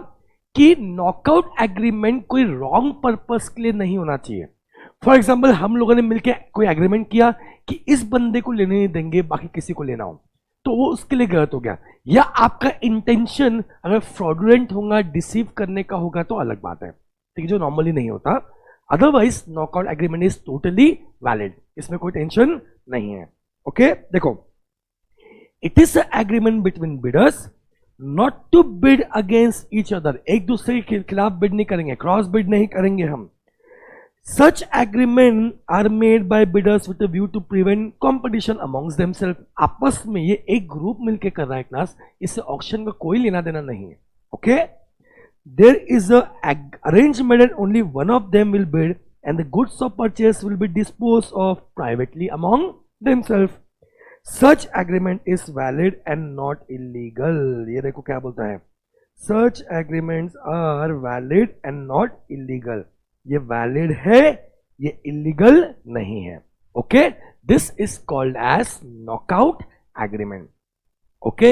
[SPEAKER 1] कि नॉकआउट एग्रीमेंट कोई रॉन्ग पर्पस के लिए नहीं होना चाहिए। फॉर एग्जाम्पल, हम लोगों ने मिलकर कोई एग्रीमेंट किया कि इस बंदे को लेने नहीं देंगे, बाकी किसी को लेना हो, तो वो उसके लिए गलत हो गया। या आपका इंटेंशन अगर फ्रॉडुलेंट होगा, डिसीव करने का होगा, तो अलग बात है, ठीक है, जो नॉर्मली नहीं होता। Otherwise knockout agreement is totally valid, इसमें कोई टेंशन नहीं है। ओके देखो, it is agreement between bidders not to bid against each other, एक दूसरे के खिलाफ बिड नहीं करेंगे, क्रॉस बिड नहीं करेंगे हम। Such agreement are made by bidders with a view to prevent competition amongst themselves. आपस में ये एक ग्रुप मिलके कर रहा है क्लास, इससे ऑक्शन का कोई लेना देना नहीं है। Okay, there is a arrangement and only one of them will bid and the goods of purchase will be disposed of privately among themselves. Such agreement is valid and not illegal. ये देखो क्या बोलता है, such agreements are valid and not illegal. ये valid है, ये illegal नहीं है। Okay, this is called as knockout agreement. Okay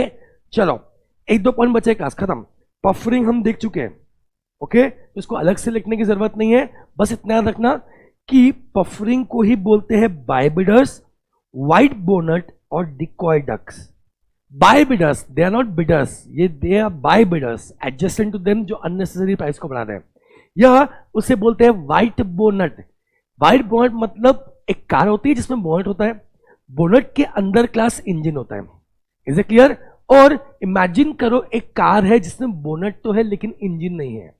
[SPEAKER 1] चलो, एक दो पॉइंट बचे, क्लास खत्म। पफरिंग हम देख चुके हैं। ओके, तो इसको अलग से लिखने की जरूरत नहीं है, बस इतना याद रखना कि पफरिंग को ही बोलते हैं बाय बिडर्स, व्हाइट बोनट और decoy ducks. By bidders, they are not bidders, ये they are by bidders adjacent to them, जो अननेसेसरी प्राइस को बढ़ा रहे हैं। या उसे बोलते हैं व्हाइट बोनट। व्हाइट बोनट मतलब एक कार होती है जिसमें बोनट होता है, बोनट के अंदर क्लास इंजन होता है। Is it clear? और इमेजिन करो एक कार है जिसमें बोनट तो है लेकिन इंजन नहीं है।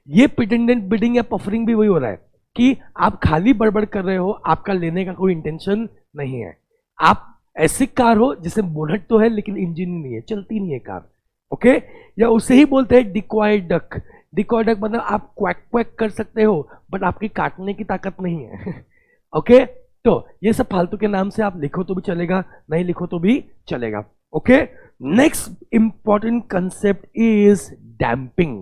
[SPEAKER 1] ये प्रिटेंडेंट बिडिंग या पफरिंग भी वही हो रहा है कि आप खाली बड़बड़ कर रहे हो, आपका लेने का कोई इंटेंशन नहीं है। आप ऐसी कार हो जिसमें बोनट तो है लेकिन इंजन नहीं है, चलती नहीं है कार। ओके, या उसे ही बोलते हैं डिकॉय डक। डिकॉय डक मतलब आप क्वैक क्वैक कर सकते हो बट आपकी काटने की ताकत नहीं है। ओके, तो ये सब फालतू के नाम से आप लिखो तो भी चलेगा, नहीं लिखो तो भी चलेगा। Okay, next important concept is damping.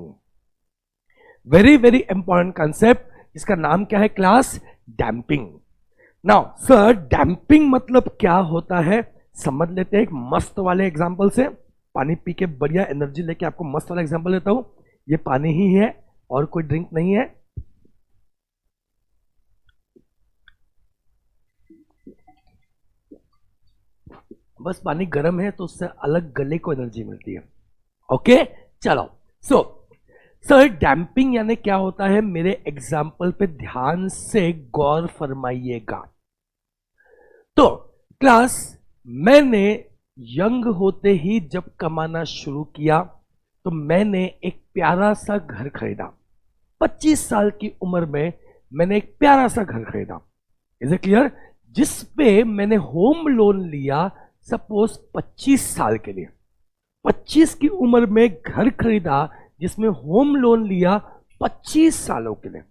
[SPEAKER 1] Very very important concept, इसका नाम क्या है class? Damping. Now sir damping मतलब क्या होता है, समझ लेते हैं एक मस्त वाले एग्जांपल से। पानी पी के बढ़िया एनर्जी लेके आपको मस्त वाला एग्जांपल देता हूं। ये पानी ही है और कोई ड्रिंक नहीं है। बस पानी गर्म है तो उससे अलग गले को एनर्जी मिलती है। ओके चलो, सो सर डैम्पिंग यानी क्या होता है, मेरे एग्जाम्पल पे ध्यान से गौर फरमाइएगा। तो क्लास, मैंने यंग होते ही जब कमाना शुरू किया तो मैंने एक प्यारा सा घर खरीदा। 25 साल की उम्र में मैंने एक प्यारा सा घर खरीदा। Is it clear? जिस पे मैंने होम लोन लिया सपोज 25 साल के लिए। 25 की उम्र में घर खरीदा जिसमें होम लोन लिया 25 सालों के लिए।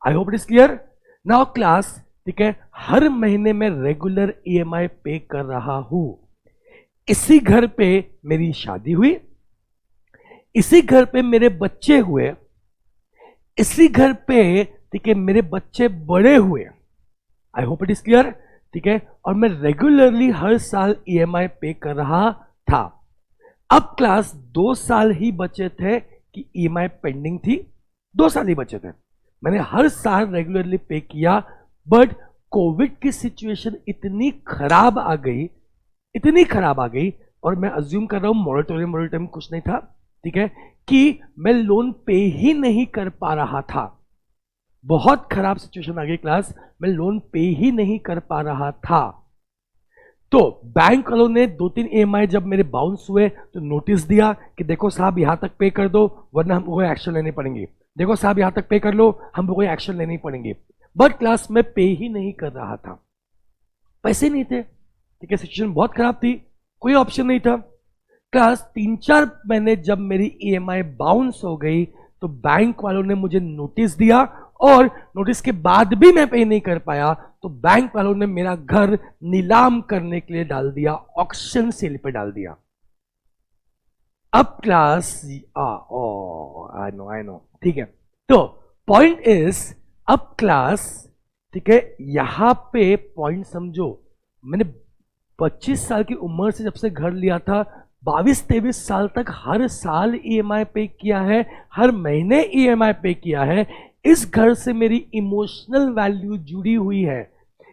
[SPEAKER 1] आई hope it is clear now class. ठीक है, हर महीने में रेगुलर ईएमआई पे कर रहा हूं। इसी घर पे मेरी शादी हुई, इसी घर पे मेरे बच्चे हुए, इसी घर पे ठीक है मेरे बच्चे बड़े हुए। आई होप इट इज क्लियर। ठीक है, और मैं रेगुलरली हर साल ईएमआई पे कर रहा था। अब क्लास 2 साल ही बचे थे कि ईएमआई पेंडिंग थी। 2 साल ही बचे थे, मैंने हर साल रेगुलरली पे किया। बट कोविड की सिचुएशन इतनी खराब आ गई, इतनी खराब आ गई, और मैं अज्यूम कर रहा हूं मोरेटोरियम कुछ नहीं था, ठीक है, कि मैं लोन पे ही नहीं कर पा रहा था। बहुत खराब सिचुएशन आ गई क्लास, मैं लोन पे ही नहीं कर पा रहा था। तो बैंक वालों ने 2-3 ईएमआई जब मेरे बाउंस हुए तो नोटिस दिया कि देखो साहब यहां तक पे कर दो वरना हमको कोई एक्शन लेनी पड़ेंगे, देखो साहब यहां तक पे कर लो हमको कोई एक्शन लेनी पड़ेंगे। बट क्लास में पे ही नहीं कर रहा था, पैसे नहीं थे। ठीक है, सिचुएशन बहुत खराब थी, कोई ऑप्शन नहीं था। क्लास 3-4 महीने जब मेरी ईएमआई बाउंस हो गई तो बैंक वालों ने मुझे नोटिस दिया, और नोटिस के बाद भी मैं पे नहीं कर पाया तो बैंक वालों ने मेरा घर नीलाम करने के लिए डाल दिया, ऑक्शन सेल पे डाल दिया। अब क्लास आई नो ठीक है, तो पॉइंट इज, अब क्लास ठीक है यहां पे पॉइंट समझो, मैंने 25 साल की उम्र से जब से घर लिया था 22-23 साल तक हर साल ईएमआई पे किया है, हर महीने ईएमआई पे किया है। इस घर से मेरी इमोशनल वैल्यू जुड़ी हुई है।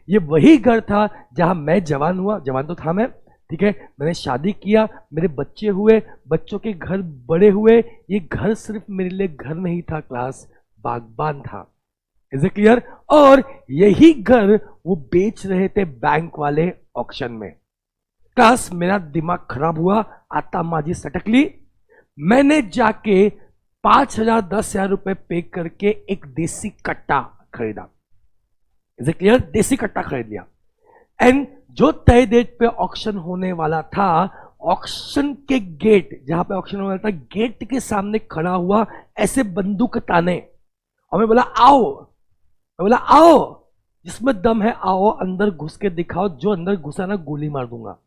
[SPEAKER 1] ये वही घर था जहां मैं जवान हुआ, जवान तो था मैं, ठीक है, मैंने शादी किया, मेरे बच्चे हुए, बच्चों के घर बड़े हुए। ये घर सिर्फ मेरे लिए घर नहीं था क्लास, बागबान था। Is it clear? और यही घर वो बेच रहे थे बैंक वाले ऑक्शन में। क्लास मेरा दिमाग खराब हुआ, आता माजी सटक ली। मैंने जाके 5,000 10,000 रुपए पे करके एक देसी कट्टा खरीदा। Is it clear? देसी कट्टा खरीद लिया। एंड जो तय डेट पे ऑक्शन होने वाला था, ऑक्शन के गेट जहां पे ऑक्शन होने वाला था, गेट के सामने खड़ा हुआ ऐसे बंदूक ताने, और मैं बोला आओ, मैं बोला आओ, जिसमें दम है आओ, अंदर घुस के दिखाओ, जो अंदर घुसा ना गोली मार दूंगा।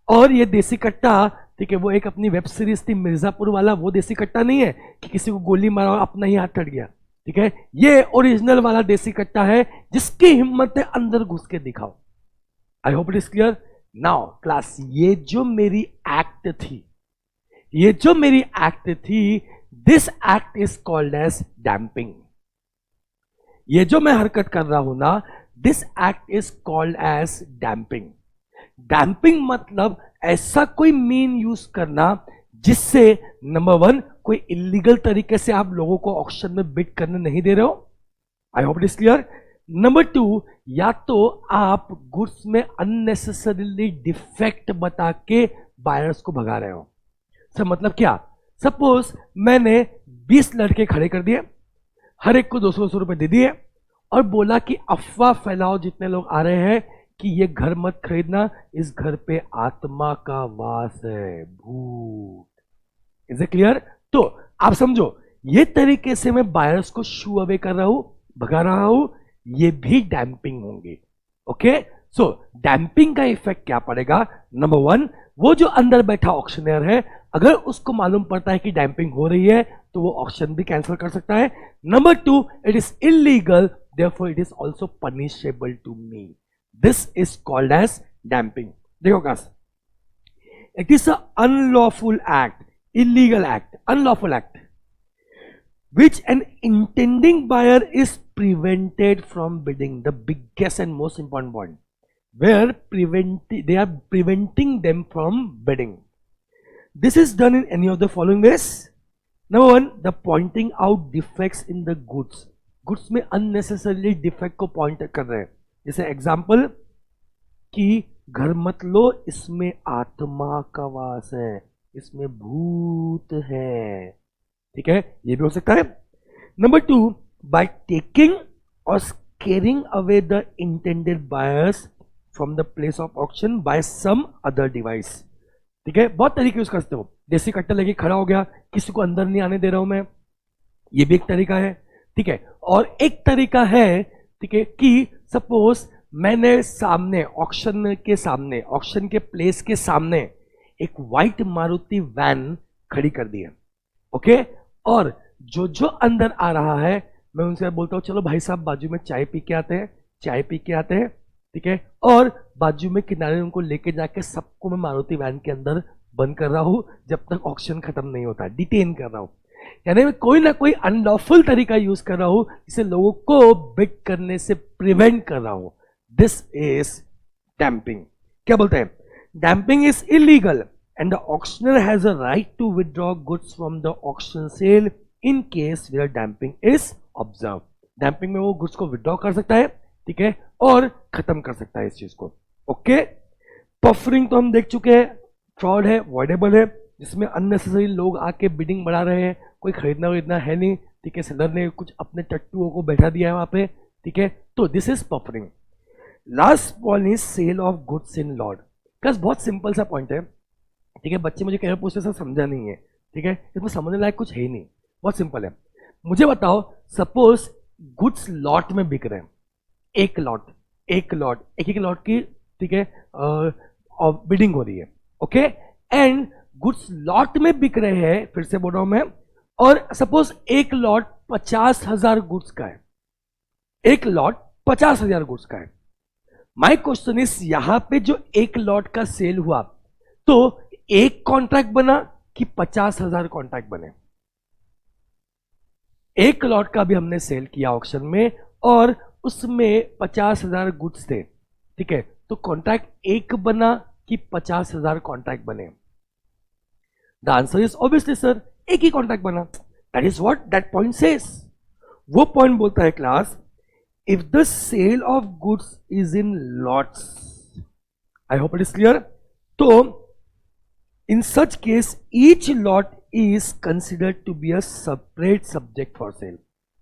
[SPEAKER 1] और ये देसी कट्टा ठीक है, वो एक अपनी वेब सीरीज थी मिर्जापुर वाला, वो देसी कट्टा नहीं है कि किसी को गोली मारा और अपना ही हाथ कट गया। ठीक है, ये ओरिजिनल वाला देसी कट्टा है जिसकी हिम्मत है अंदर घुस के दिखाओ। आई hope it is clear now class. ये जो मेरी एक्ट थी, ये जो मेरी एक्ट थी, this act is called as damping. ये जो मैं हरकत कर रहा हूं ना, this act is called as damping. Damping मतलब ऐसा कोई मीन यूज करना जिससे नंबर 1 कोई इलीगल तरीके से आप लोगों को ऑक्शन में बिड करने नहीं दे रहे हो। आई hope it is clear. Number 2, या तो आप गुड्स में अननेसेसरीली डिफेक्ट बता के बायर्स को भगा रहे हो। सर मतलब क्या? सपोज मैंने 20 लड़के खड़े कर दिए, हर एक को 200 रुपए दे दिए, और बोला कि अफवाह फैलाओ जितने लोग आ रहे हैं कि ये घर मत खरीदना, इस घर पे आत्मा का वास है, भूत। Is it clear? तो आप समझो, ये तरीके से मैं बायर्स को शू अवे कर रहा हूं, भगा रहा हूं, ये भी डैम्पिंग होंगे। ओके, सो डैम्पिंग का इफेक्ट क्या पड़ेगा? नंबर 1, वो जो अंदर बैठा ऑक्शनर है, अगर उसको मालूम पड़ता है कि डैम्पिंग हो रही है तो वो ऑक्शन भी कैंसिल कर सकता है। Number 2, it is illegal therefore it is also punishable to me. This is called as damping. देखो class, it is a unlawful act, illegal act, unlawful act, which an intending buyer is prevented from bidding. The biggest and most important point, where they are preventing them from bidding. This is done in any of the following ways. Number one, the pointing out defects in the goods. Goods में unnecessarily defect को point कर रहे हैं. जैसे example कि घर मत लो, इसमें आत्मा का वास है, इसमें भूत है. ठीक है, ये भी हो सकता है. नंबर टू, बाय टेकिंग और scaring away the intended buyers from the place of auction by some other device. ठीक है, बहुत तरीके यूज करते हो. देसी कट्टा लेके खड़ा हो गया, किसी को अंदर नहीं आने दे रहा हूं मैं, ये भी एक तरीका है. ठीक है, और एक तरीका है, ठीक है, कि सपोज मैंने सामने ऑक्शन के प्लेस के सामने एक व्हाइट मारुति वैन खड़ी कर दी है. ओके, और जो अंदर आ रहा है मैं उनसे बोलता हूं चलो भाई साहब बाजू में चाय पी के आते हैं. ठीक है, और बाजू में किनारे उनको लेके जाके सबको मैं मारुति वैन के अंदर बंद कर रहा हूं जब तक ऑक्शन खत्म नहीं होता, डिटेन कर रहा हूं. यानी मैं कोई ना कोई अनलॉफुल तरीका यूज कर रहा हूं, इसे लोगों को बिड करने से प्रिवेंट कर रहा हूं. This is damping. क्या बोलते हैं? Damping is illegal and the auctioneer has a right to withdraw goods from the auction sale in case where damping is observe. Damping में वो गुड्स को विथड्रॉ कर सकता है, ठीक है, और खत्म कर सकता है इस चीज को. ओके, पफरिंग तो हम देख चुके हैं, फ्रॉड है, वॉइडेबल है, जिसमें अननेसेसरी लोग आके बिडिंग बढ़ा रहे हैं, कोई खरीदना है नहीं. ठीक है, सेलर ने कुछ अपने टट्टुओं को बैठा दिया है वहां पे. ठीक है, तो this is puffing. Last one is sale of goods in lot. बस बहुत सिंपल सा पॉइंट है. ठीक है, बच्चे मुझे कह रहे पूछते सर समझा नहीं है. ठीक है, इसमें समझने लायक कुछ है ही नहीं, बहुत सिंपल है. मुझे बताओ, सपोज गुड्स लॉट में बिक रहे हैं, एक लॉट एक लॉट की, ठीक है, बिडिंग हो रही है. ओके, एंड गुड्स लॉट में बिक रहे हैं, फिर से बोल रहा हूं मैं, और सपोज एक लॉट 50,000 गुड्स का है, एक लॉट 50,000 गुड्स का है. माय क्वेश्चन इज, यहां पे जो एक लॉट का सेल हुआ, तो एक कॉन्ट्रैक्ट बना कि 50,000 कॉन्ट्रैक्ट बने? एक लॉट का भी हमने सेल किया ऑक्शन में और उसमें 50,000 गुड्स थे. ठीक है, तो कॉन्ट्रैक्ट एक बना कि 50,000 कॉन्ट्रैक्ट बने? The answer is obviously sir, एक ही कॉन्ट्रैक्ट बना. That is what that point says. वो पॉइंट बोलता है class, if the sale of goods is in lots, I hope it is clear. तो in such case each lot is considered to be a separate subject for sale.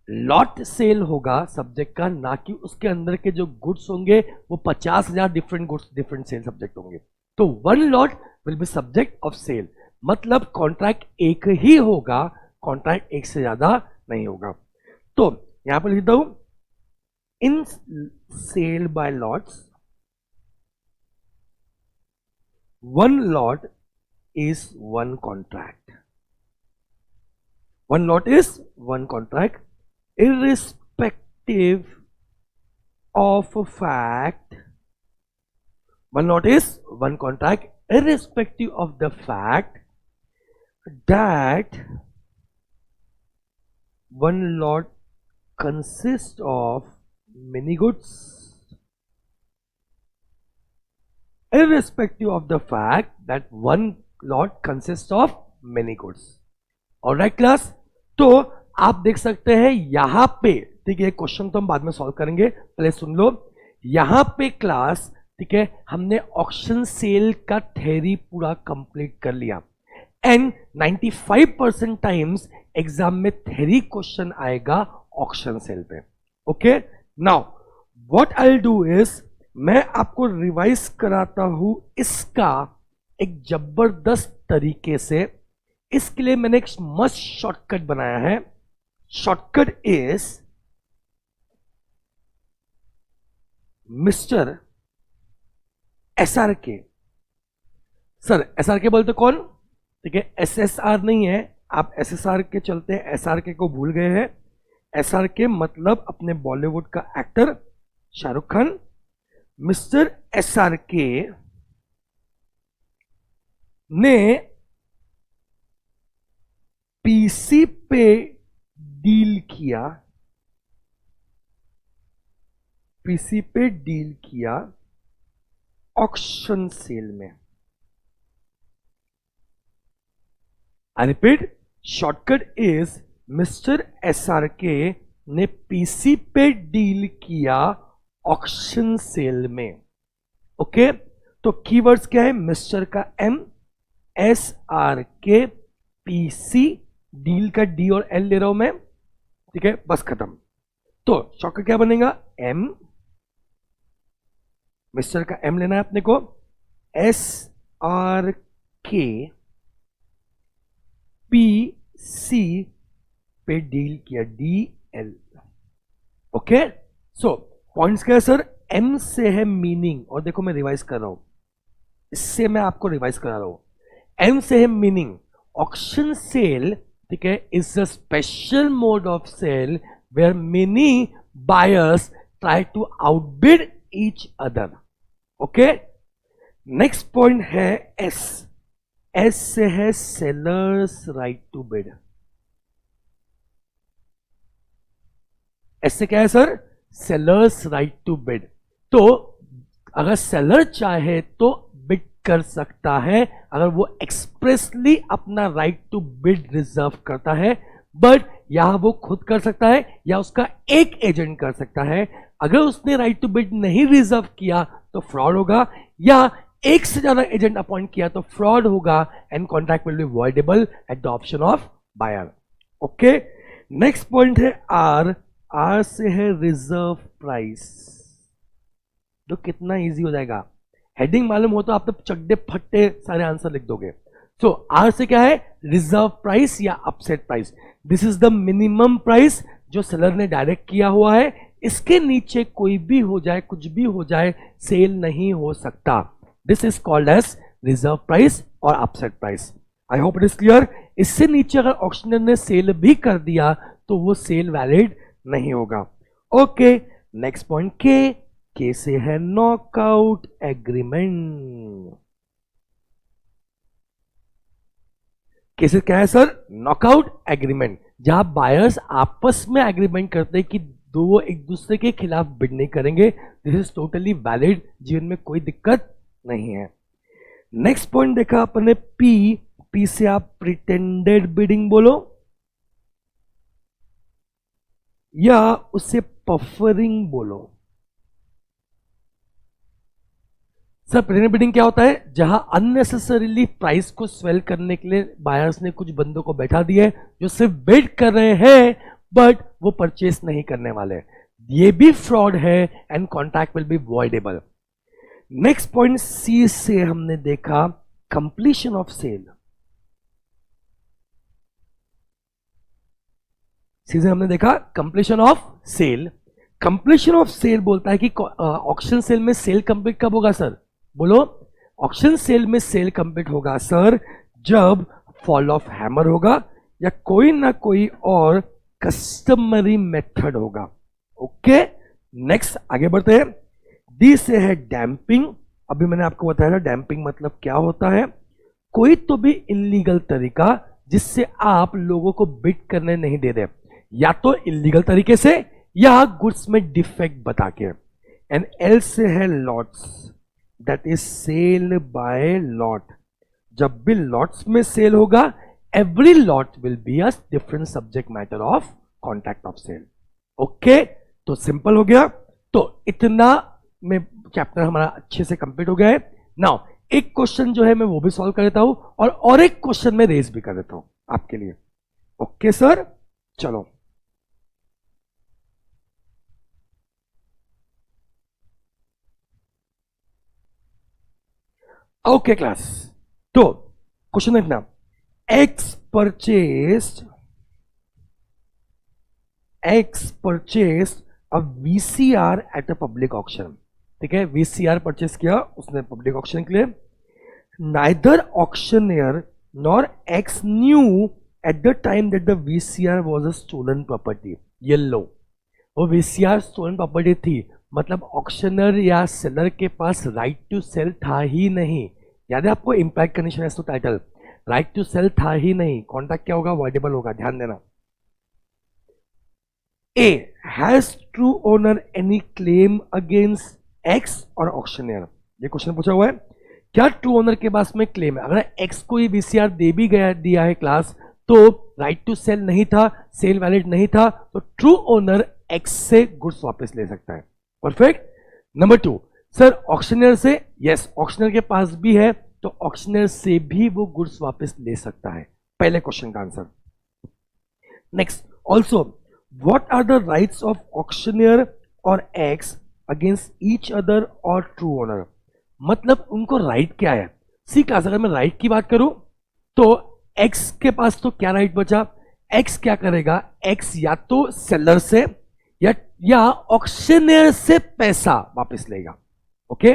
[SPEAKER 1] Lot sale होगा subject का, ना कि उसके अंदर के जो goods होंगे वो 50,000 different goods different sale subject होंगे. तो one lot will be subject of sale, मतलब कॉन्ट्रैक्ट एक ही होगा, कॉन्ट्रैक्ट एक से ज्यादा नहीं होगा. तो यहां पर लिखता हूं, in sale by lots one lot is one contract. One lot is one contract, irrespective of a fact. One lot is one contract, irrespective of the fact that one lot consists of many goods. Irrespective of the fact that one lot consists of many goods. Alright class, तो आप देख सकते हैं यहां पे, ठीक है, question तो हम बाद में सॉल्व करेंगे, पहले सुन लो. यहां पे क्लास, ठीक है, हमने ऑक्शन सेल का थ्योरी पूरा कंप्लीट कर लिया. एंड 95% टाइम्स एग्जाम में थ्योरी क्वेश्चन आएगा ऑक्शन सेल पे. Okay, now what I will do is, मैं आपको रिवाइज कराता हूं इसका एक जबरदस्त तरीके से. इसके लिए मैंने एक मस्त शॉर्टकट बनाया है. Shortcut is mister SRK. Sir SRK बोलते कौन? ठीक है, SSR नहीं है, आप SSR के चलते SRK को भूल गए हैं. एसआर के मतलब अपने बॉलीवुड का actor Shahrukh Khan. Mister SR के ने पीसी पे डील किया, पीसी पे डील किया ऑक्शन सेल में। I repeat, shortcut is mister SRK ने पीसी पे डील किया ऑक्शन सेल में। ओके, तो कीवर्ड्स क्या है? मिस्टर का एम, एस आर के, पीसी, डील का डी और एल ले रहा हूं मैं, ठीक है, बस खत्म। तो शॉर्टकट क्या बनेगा? एम, मिस्टर का एम लेना है अपने को, एस आर के, पी सी पे डील किया, डी एल। ओके, सो पॉइंट्स क्या है सर? एम से है मीनिंग, और देखो मैं रिवाइज कर रहा हूं, इससे मैं आपको रिवाइज करा रहा हूं। एम से है मीनिंग, ऑक्शन सेल, ठीक है, is a special mode of sale where many buyers try to outbid each other. Okay, next point है एस, एस से है seller's right to bid. S से क्या है sir? Seller's right to bid. तो अगर सेलर चाहे तो बिड कर सकता है, अगर वो एक्सप्रेसली अपना राइट टू बिड रिजर्व करता है, बट यहां वो खुद कर सकता है या उसका एक एजेंट कर सकता है। अगर उसने राइट टू बिड नहीं रिजर्व किया तो फ्रॉड होगा, या एक से ज्यादा एजेंट अपॉइंट किया तो फ्रॉड होगा, and contract will be voidable at the option of buyer. Okay, next point है आर, आर से है रिजर्व प्राइस। तो कितना इजी हो जाएगा, हेडिंग मालूम हो तो आप तो चड्डे फट्टे सारे आंसर लिख दोगे। सो आर से क्या है? रिजर्व प्राइस या upset price. This is the minimum price जो सेलर ने डायरेक्ट किया हुआ है, इसके नीचे कोई भी हो जाए, कुछ भी हो जाए, सेल नहीं हो सकता। This is called as reserve price और upset price. I hope it is clear. इससे नीचे अगर ऑक्शनर ने सेल भी कर दिया तो वो सेल वैलिड नहीं होगा। ओके, नेक्स्ट पॉइंट के से है नॉकआउट एग्रीमेंट। केसेस क्या है सर? नॉकआउट एग्रीमेंट, जहां बायर्स आपस में एग्रीमेंट करते हैं कि दो एक दूसरे के खिलाफ बिड नहीं करेंगे। दिस इज टोटली वैलिड, जीवन में कोई दिक्कत नहीं है। नेक्स्ट पॉइंट देखा अपने पी, पी से आप प्रिटेंडेड बिडिंग बोलो या उसे पफरिंग बोलो। सर प्रीमियम बिडिंग क्या होता है? जहां अननेसेसरीली प्राइस को स्वेल करने के लिए बायर्स ने कुछ बंदों को बैठा दिया है जो सिर्फ बिड कर रहे हैं बट वो परचेस नहीं करने वाले। ये भी फ्रॉड है and contract will be voidable. Next point C से हमने देखा कंप्लीशन ऑफ सेल। सी से हमने देखा completion of sale. Completion of sale बोलता है कि ऑक्शन सेल में सेल कंप्लीट कब होगा सर? बोलो। ऑक्शन सेल में सेल कंप्लीट होगा सर जब फॉल ऑफ हैमर होगा या कोई ना कोई और कस्टमरी मेथड होगा। ओके, नेक्स्ट आगे बढ़ते हैं। डी से है डैम्पिंग। अभी मैंने आपको बताया था डैम्पिंग मतलब क्या होता है। कोई तो भी इलीगल तरीका जिससे आप लोगों को बिड करने नहीं दे रहे, या तो इलीगल तरीके से या गुड्स में डिफेक्ट बता के। एंड एल से है lots, that is sale by lot. जब भी लॉट्स में सेल होगा, every lot will be a different subject matter of contract of sale. Okay, तो सिंपल हो गया। तो इतना में चैप्टर हमारा अच्छे से कंप्लीट हो गया है। नाउ एक क्वेश्चन जो है मैं वो भी सॉल्व कर देता हूं और एक क्वेश्चन मैं रेज भी कर देता हूं आपके लिए। ओके सर, चलो। ओके क्लास, तो क्वेश्चन देखना। X purchased a VCR at a public auction. ठीक है, वीसीआर परचेस किया उसने पब्लिक ऑक्शन के लिए। Neither auctioneer nor X knew at the time that the VCR was a stolen property. येलो, वो वीसीआर स्टोलन प्रॉपर्टी थी, मतलब ऑक्शनर या सेलर के पास राइट टू सेल था ही नहीं। याद है आपको impact condition as to title, right to sale था ही नहीं। कॉन्ट्रैक्ट क्या होगा, वर्डेबल होगा, ध्यान देना। A has true owner any claim against x और ऑक्शनियर, ये क्वेश्चन पूछा हुआ है। क्या ट्रू ओनर के पास में क्लेम है? अगर एक्स को ये वीसीआर दे भी गया दिया है क्लास, तो राइट टू सेल नहीं था, सेल वैलिड नहीं था, तो ट्रू ओनर एक्स से गुड्स वापस ले सकता है। परफेक्ट। नंबर 2, सर ऑक्शनियर से, यस ऑक्शनियर के पास भी है, तो ऑक्शनियर से भी वो गुड्स वापस ले सकता है। पहले क्वेश्चन का answer. Next, also what are the rights of auctioneer और एक्स अगेंस्ट ईच अदर और ट्रू ओनर, मतलब उनको राइट क्या है। सी क्लास, अगर मैं राइट की बात करूं तो एक्स के पास तो क्या राइट बचा, एक्स क्या करेगा, एक्स या तो सेलर से या ऑक्शनियर से पैसा वापस लेगा। ओके,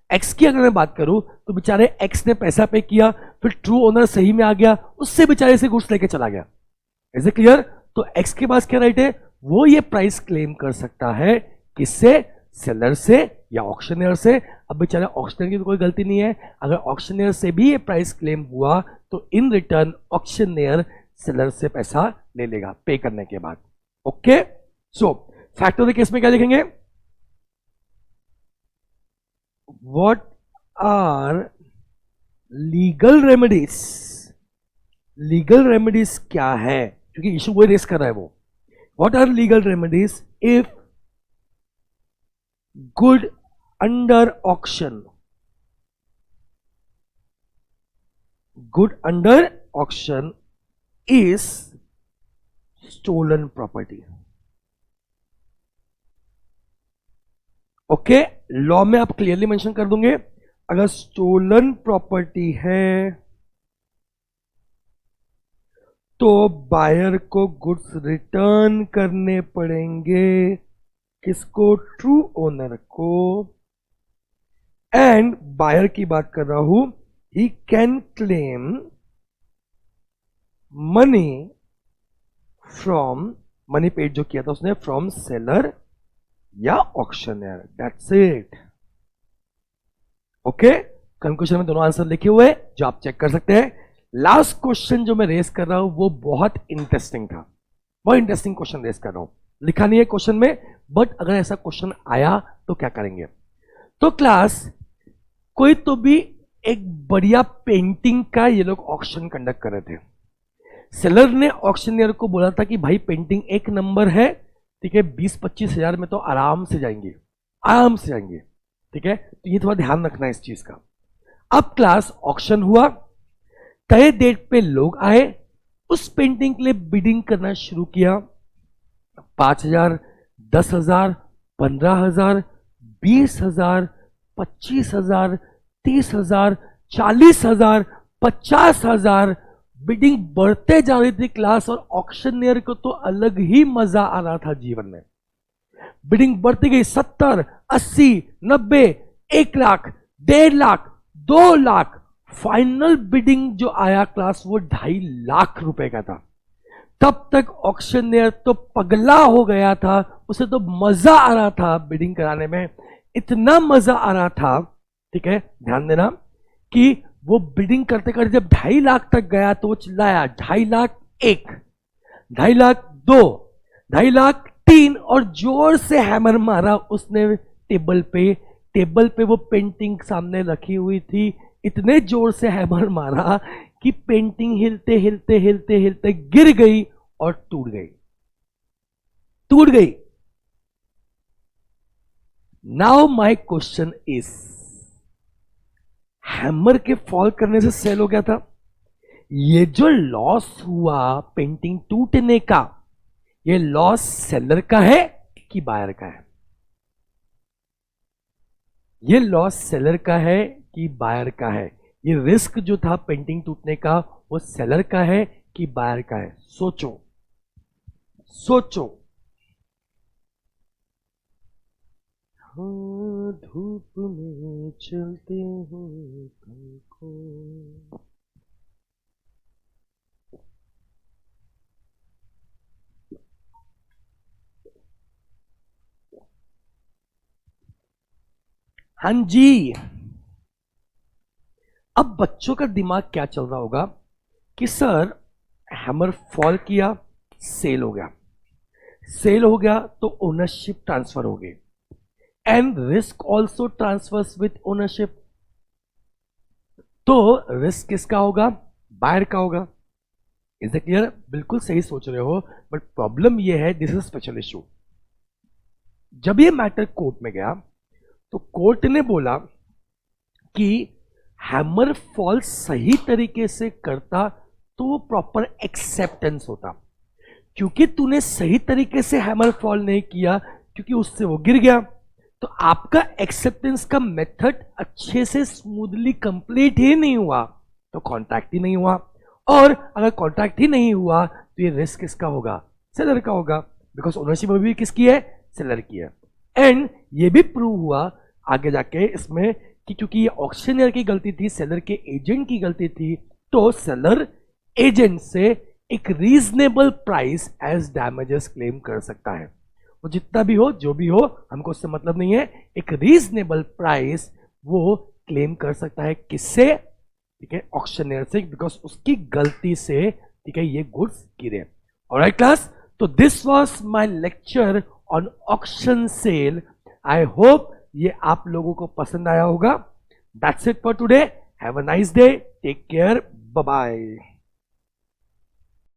[SPEAKER 1] एक्स की अगर मैं बात करूं तो बेचारे एक्स ने पैसा पे किया, फिर ट्रू ओनर सही में आ गया, उससे बेचारे से गुड्स लेके चला गया। Is it clear? तो एक्स के पास क्या राइट है, वो ये प्राइस क्लेम कर सकता है, किससे, सेलर से या ऑक्शनियर से। अब बेचारा ऑक्शनियर की तो कोई गलती नहीं है, अगर ऑक्शनियर से भी ये प्राइस क्लेम हुआ तो इन रिटर्न ऑक्शनियर सेलर से पैसा ले लेगा पे करने के बाद। ओके, सो फैक्टर के केस में क्या लिखेंगे, what are legal remedies, legal remedies क्या है, क्योंकि इशू वो रेस कर रहा है वो। What are legal remedies if good under auction, good under auction is stolen property. Okay, law में आप क्लियरली मेंशन कर दूंगे, अगर स्टोलन प्रॉपर्टी है तो बायर को गुड्स रिटर्न करने पड़ेंगे, किसको, ट्रू ओनर को। एंड बायर की बात कर रहा हूं, he can claim money from, money paid जो किया था उसने, फ्रॉम सेलर या auctioneer, that's it. Okay, conclusion में दोनों आंसर लिखे हुए जो आप चेक कर सकते हैं। लास्ट क्वेश्चन जो मैं रेस कर रहा हूं वो बहुत इंटरेस्टिंग था, बहुत इंटरेस्टिंग क्वेश्चन रेस कर रहा हूं, लिखा नहीं है क्वेश्चन में, बट अगर ऐसा क्वेश्चन आया तो क्या करेंगे। तो क्लास, कोई तो भी एक बढ़िया पेंटिंग का ये लोग ऑक्शन कंडक्ट कर रहे थे। सेलर ने ऑक्शनियर को बोला था कि भाई पेंटिंग एक नंबर है, ठीक है, 20-25 हजार में तो आराम से जाएंगे, आराम से जाएंगे, ठीक है, तो ये थोड़ा ध्यान रखना है इस चीज का। अब क्लास ऑक्शन हुआ, तय डेट पे लोग आए, उस पेंटिंग के लिए बिडिंग करना शुरू किया। 5,000, 10,000, 15,000, 20,000, 25,000, 30,000, 40,000, 50,000, बिडिंग बढ़ते जा रही थी क्लास, और ऑक्शनियर को तो अलग ही मजा आ रहा था जीवन में। बिडिंग बढ़ती गई, 70, 80, 90, 1 लाख, 1.5 लाख, 2 लाख, फाइनल बिडिंग जो आया क्लास वो 2.5 लाख रुपए का था। तब तक ऑक्शनियर तो पगला हो गया था, उसे तो मजा आ रहा था बिडिंग कराने में, इतना मजा आ रहा था, ठीक है, ध्यान देना, कि वो बिडिंग करते करते जब 2.5 लाख तक गया तो वो चिल्लाया 2.5 लाख 1, 2.5 लाख 2, 2.5 लाख 3, और जोर से हैमर मारा उसने टेबल पे। टेबल पे वो पेंटिंग सामने रखी हुई थी, इतने जोर से हैमर मारा कि पेंटिंग हिलते हिलते हिलते हिलते गिर गई और टूट गई, टूट गई। Now my question is, hammer के फॉल करने से सेल हो गया था, ये जो लॉस हुआ पेंटिंग टूटने का, ये लॉस सेलर का है कि बायर का है, ये लॉस सेलर का है कि बायर का है, ये रिस्क जो था पेंटिंग टूटने का वो सेलर का है कि बायर का है, सोचो सोचो। हाँ, धूप में चलते हुए तुमको, हाँ जी, अब बच्चों का दिमाग क्या चल रहा होगा कि सर हैमर फॉल किया, सेल हो गया, सेल हो गया तो ओनरशिप ट्रांसफर हो गई and risk also transfers with ownership. तो रिस्क किसका होगा? बायर का होगा। Is it clear? बिल्कुल सही सोच रहे हो, बट प्रॉब्लम ये है, दिस इज स्पेशल इशू। जब ये मैटर कोर्ट में गया तो कोर्ट ने बोला कि हैमर फॉल सही तरीके से करता तो वो प्रॉपर एक्सेप्टेंस होता, क्योंकि तूने सही तरीके से हैमर फॉल नहीं किया क्योंकि उससे वो गिर गया, तो आपका एक्सेप्टेंस का मेथड अच्छे से स्मूथली कंप्लीट ही नहीं हुआ, तो कॉन्ट्रैक्ट ही नहीं हुआ। और अगर कॉन्ट्रैक्ट ही नहीं हुआ तो ये रिस्क किसका होगा? सेलर का होगा, बिकॉज ओनरशिप अभी भी किसकी है? सेलर की है। एंड ये भी प्रूव हुआ आगे जाके इसमें कि क्योंकि ये ऑक्शनियर की गलती थी, सेलर के एजेंट की गलती थी, तो सेलर एजेंट से एक reasonable price as damages claim कर सकता है। वो जितना भी हो, जो भी हो, हमको उससे मतलब नहीं है, एक रीजनेबल प्राइस वो क्लेम कर सकता है। किससे? ठीक है, ऑक्शनियर से, बिकॉज उसकी गलती से, ठीक है, ये गुड्स गिरे। ऑलराइट क्लास, तो this was my lecture on auction sale. I hope ये आप लोगों को पसंद आया होगा। That's it for today. Have a nice day, take care, bye bye.